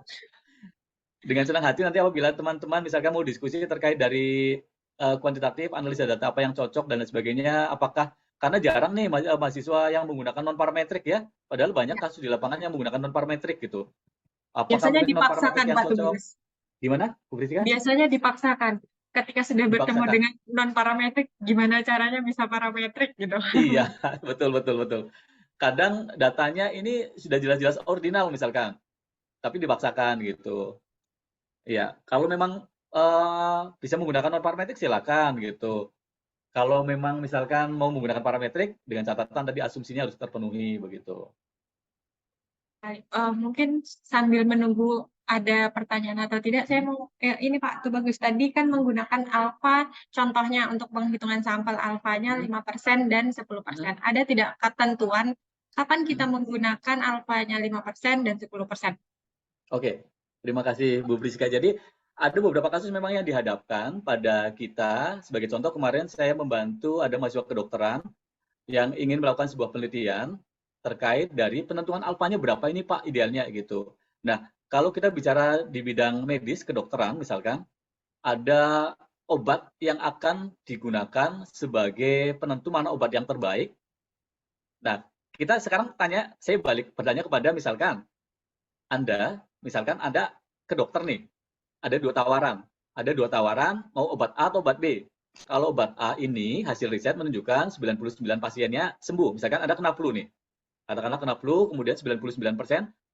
Dengan senang hati nanti apabila teman-teman misalkan mau diskusi terkait dari kuantitatif, analisa data apa yang cocok dan lain sebagainya, apakah karena jarang nih mahasiswa yang menggunakan non parametrik ya, padahal banyak kasus di lapangan yang menggunakan non parametrik gitu. Apakah Biasanya mungkin non dipaksakan parametrik yang Pak cocok? Tubagus. Gimana, Bu Priska? Biasanya dipaksakan. Ketika sudah bertemu dengan non parametrik, gimana caranya bisa parametrik gitu? Iya, betul. Kadang datanya ini sudah jelas-jelas ordinal misalkan, tapi dipaksakan gitu. Iya, kalau memang bisa menggunakan non parametrik silakan gitu. Kalau memang misalkan mau menggunakan parametrik dengan catatan tadi asumsinya harus terpenuhi begitu. Mungkin sambil menunggu ada pertanyaan atau tidak, saya mau ini Pak Tubagus tadi kan menggunakan alfa, contohnya untuk penghitungan sampel alfanya 5% dan 10%. Ada tidak ketentuan kapan kita menggunakan alfanya 5% dan 10%? Oke, terima kasih Bu Priska. Jadi ada beberapa kasus memang yang dihadapkan pada kita. Sebagai contoh kemarin saya membantu ada mahasiswa kedokteran yang ingin melakukan sebuah penelitian terkait dari penentuan alfanya berapa ini Pak idealnya gitu. Nah, kalau kita bicara di bidang medis kedokteran misalkan, ada obat yang akan digunakan sebagai penentu mana obat yang terbaik. Nah, kita sekarang saya bertanya kepada misalkan Anda ke dokter nih, ada dua tawaran, mau obat A atau obat B. Kalau obat A ini hasil riset menunjukkan 99 pasiennya sembuh. Misalkan Anda kena flu nih. Katakanlah kena flu, kemudian 99%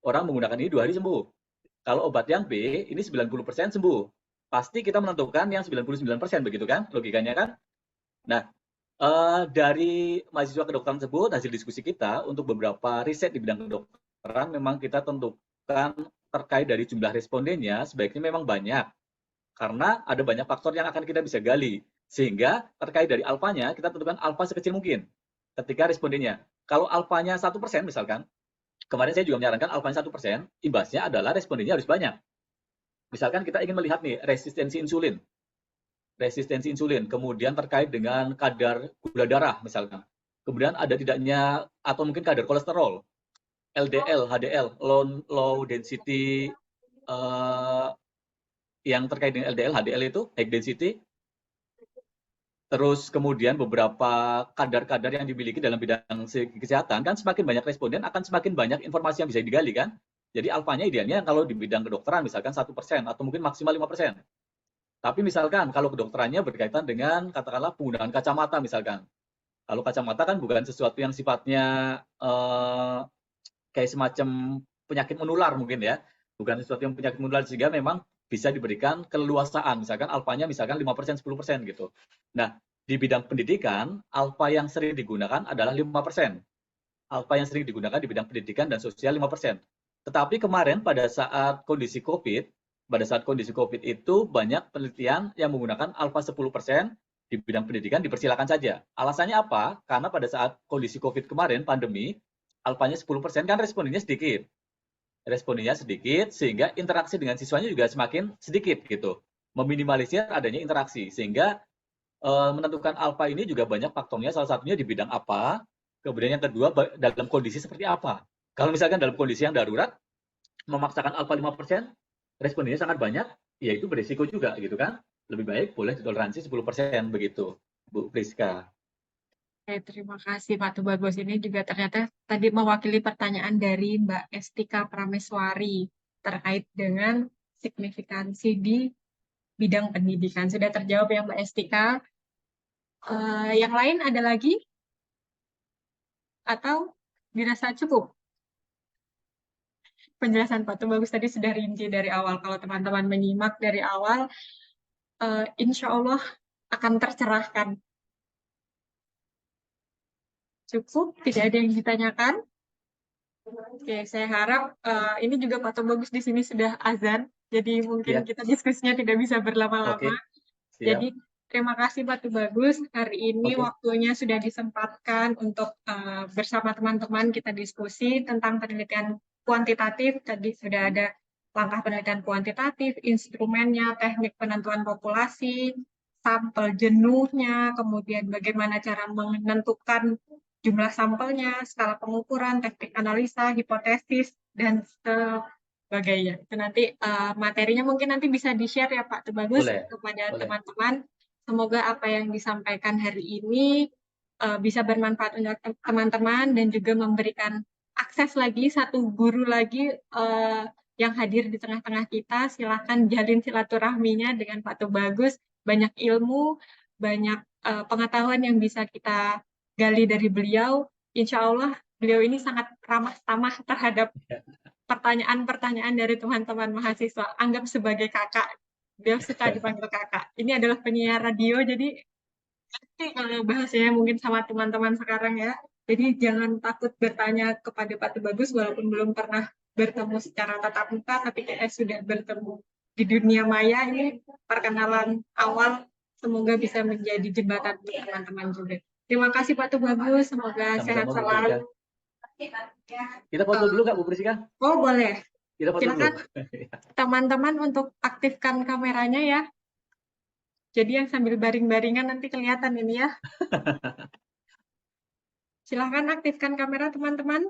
orang menggunakan ini 2 hari sembuh. Kalau obat yang B, ini 90% sembuh. Pasti kita menentukan yang 99%, begitu kan? Logikanya kan? Nah, dari mahasiswa kedokteran tersebut, hasil diskusi kita untuk beberapa riset di bidang kedokteran, memang kita tentukan terkait dari jumlah respondennya, sebaiknya memang banyak. Karena ada banyak faktor yang akan kita bisa gali. Sehingga terkait dari alfanya, kita tentukan alfa sekecil mungkin ketika respondennya. Kalau alfanya 1% misalkan, kemarin saya juga menyarankan alfanya 1%, imbasnya adalah respondennya harus banyak. Misalkan kita ingin melihat nih resistensi insulin, kemudian terkait dengan kadar gula darah misalkan, kemudian ada tidaknya atau mungkin kadar kolesterol, LDL, HDL, low density, yang terkait dengan LDL, HDL itu high density terus kemudian beberapa kadar-kadar yang dimiliki dalam bidang kesehatan, kan semakin banyak responden akan semakin banyak informasi yang bisa digali kan. Jadi alfanya idealnya kalau di bidang kedokteran misalkan 1% atau mungkin maksimal 5%. Tapi misalkan kalau kedokterannya berkaitan dengan katakanlah penggunaan kacamata misalkan. Kalau kacamata kan bukan sesuatu yang sifatnya kayak semacam penyakit menular mungkin ya. Bukan sesuatu yang penyakit menular sehingga memang bisa diberikan keleluasaan, misalkan alfanya misalkan 5%, 10% gitu. Nah, di bidang pendidikan, alfa yang sering digunakan adalah 5%. Alfa yang sering digunakan di bidang pendidikan dan sosial 5%. Tetapi kemarin pada saat kondisi COVID itu banyak penelitian yang menggunakan alfa 10% di bidang pendidikan dipersilakan saja. Alasannya apa? Karena pada saat kondisi COVID kemarin, pandemi, alfanya 10% kan respondennya sedikit. Sehingga interaksi dengan siswanya juga semakin sedikit gitu. Meminimalisir adanya interaksi sehingga menentukan alfa ini juga banyak faktornya, salah satunya di bidang apa, kemudian yang kedua dalam kondisi seperti apa. Kalau misalkan dalam kondisi yang darurat memaksakan alfa 5%, respondennya sangat banyak, ya itu berisiko juga gitu kan. Lebih baik boleh ditoleransi 10% begitu, Bu Priska. Oke, terima kasih Pak Tubagus. Ini juga ternyata tadi mewakili pertanyaan dari Mbak Estika Prameswari terkait dengan signifikansi di bidang pendidikan. Sudah terjawab ya Mbak Estika. Yang lain ada lagi? Atau dirasa cukup? Penjelasan Pak Tubagus tadi sudah rinci dari awal. Kalau teman-teman menyimak dari awal, insya Allah akan tercerahkan. Cukup, tidak ada yang ditanyakan. Oke, saya harap ini juga Pak Tubagus di sini sudah azan, jadi mungkin kita diskusinya tidak bisa berlama-lama. Jadi terima kasih Pak Tubagus. Hari ini waktunya sudah disempatkan untuk bersama teman-teman kita diskusi tentang penelitian kuantitatif. Tadi sudah ada langkah penelitian kuantitatif, instrumennya, teknik penentuan populasi, sampel jenuhnya, kemudian bagaimana cara menentukan jumlah sampelnya, skala pengukuran, teknik analisa, hipotesis, dan sebagainya. Itu nanti materinya mungkin nanti bisa di-share ya Pak Tubagus kepada teman-teman. Semoga apa yang disampaikan hari ini bisa bermanfaat untuk teman-teman dan juga memberikan akses lagi, satu guru lagi yang hadir di tengah-tengah kita. Silahkan jalin silaturahminya dengan Pak Tubagus. Banyak ilmu, banyak pengetahuan yang bisa kita gali dari beliau. Insya Allah beliau ini sangat ramah tamah terhadap pertanyaan-pertanyaan dari teman-teman mahasiswa. Anggap sebagai kakak. Beliau suka dipanggil kakak. Ini adalah penyiar radio, jadi kalau bahasanya mungkin sama teman-teman sekarang ya. Jadi jangan takut bertanya kepada Pak Tubagus walaupun belum pernah bertemu secara tatap muka, tapi kita sudah bertemu di dunia maya. Ini perkenalan awal, semoga bisa menjadi jembatan untuk teman-teman juga. Terima kasih Pak Tubagus, semoga sehat selalu. Kita foto dulu Kak Bu Priska? Oh boleh. Kita foto Silakan dulu. teman-teman untuk aktifkan kameranya ya. Jadi yang sambil baring-baringan nanti kelihatan ini ya. Silahkan aktifkan kamera teman-teman.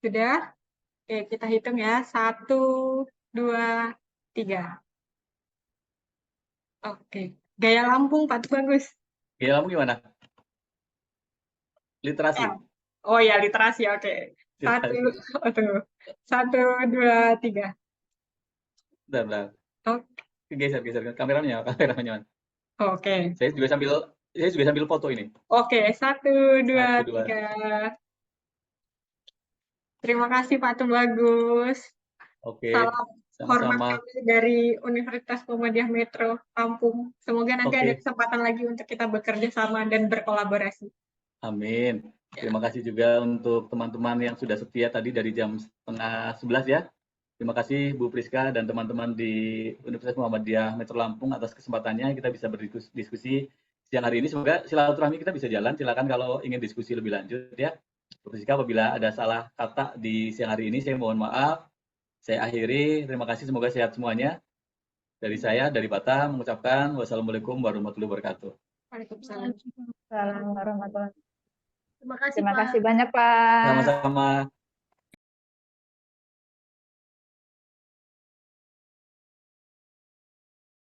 Sudah? Oke, kita hitung ya. 1, 2, 3. Oke. Gaya Lampung, Pak Bagus. Gaya Lampung gimana? Literasi. Oh ya, literasi. Oke. 1, 2, 3. Bentar. Oke. Geser kameranya. Oke. Saya juga sambil foto ini. Oke, 1, 2, 3. Terima kasih Pak Tubagus. Oke. Salam hormat kami dari Universitas Muhammadiyah Metro Lampung. Semoga nanti ada kesempatan lagi untuk kita bekerja sama dan berkolaborasi. Amin. Terima kasih juga untuk teman-teman yang sudah setia tadi dari jam 10:30 ya. Terima kasih Bu Priska dan teman-teman di Universitas Muhammadiyah Metro Lampung atas kesempatannya kita bisa berdiskusi siang hari ini. Semoga silaturahmi kita bisa jalan. Silakan kalau ingin diskusi lebih lanjut ya. Bu Priska, apabila ada salah kata di siang hari ini saya mohon maaf. Saya akhiri. Terima kasih. Semoga sehat semuanya. Dari saya, dari Batam, mengucapkan wassalamualaikum warahmatullahi wabarakatuh. Waalaikumsalam. Assalamualaikum warahmatullahi wabarakatuh. Terima kasih Terima Pak. kasih banyak Pak. Sama-sama.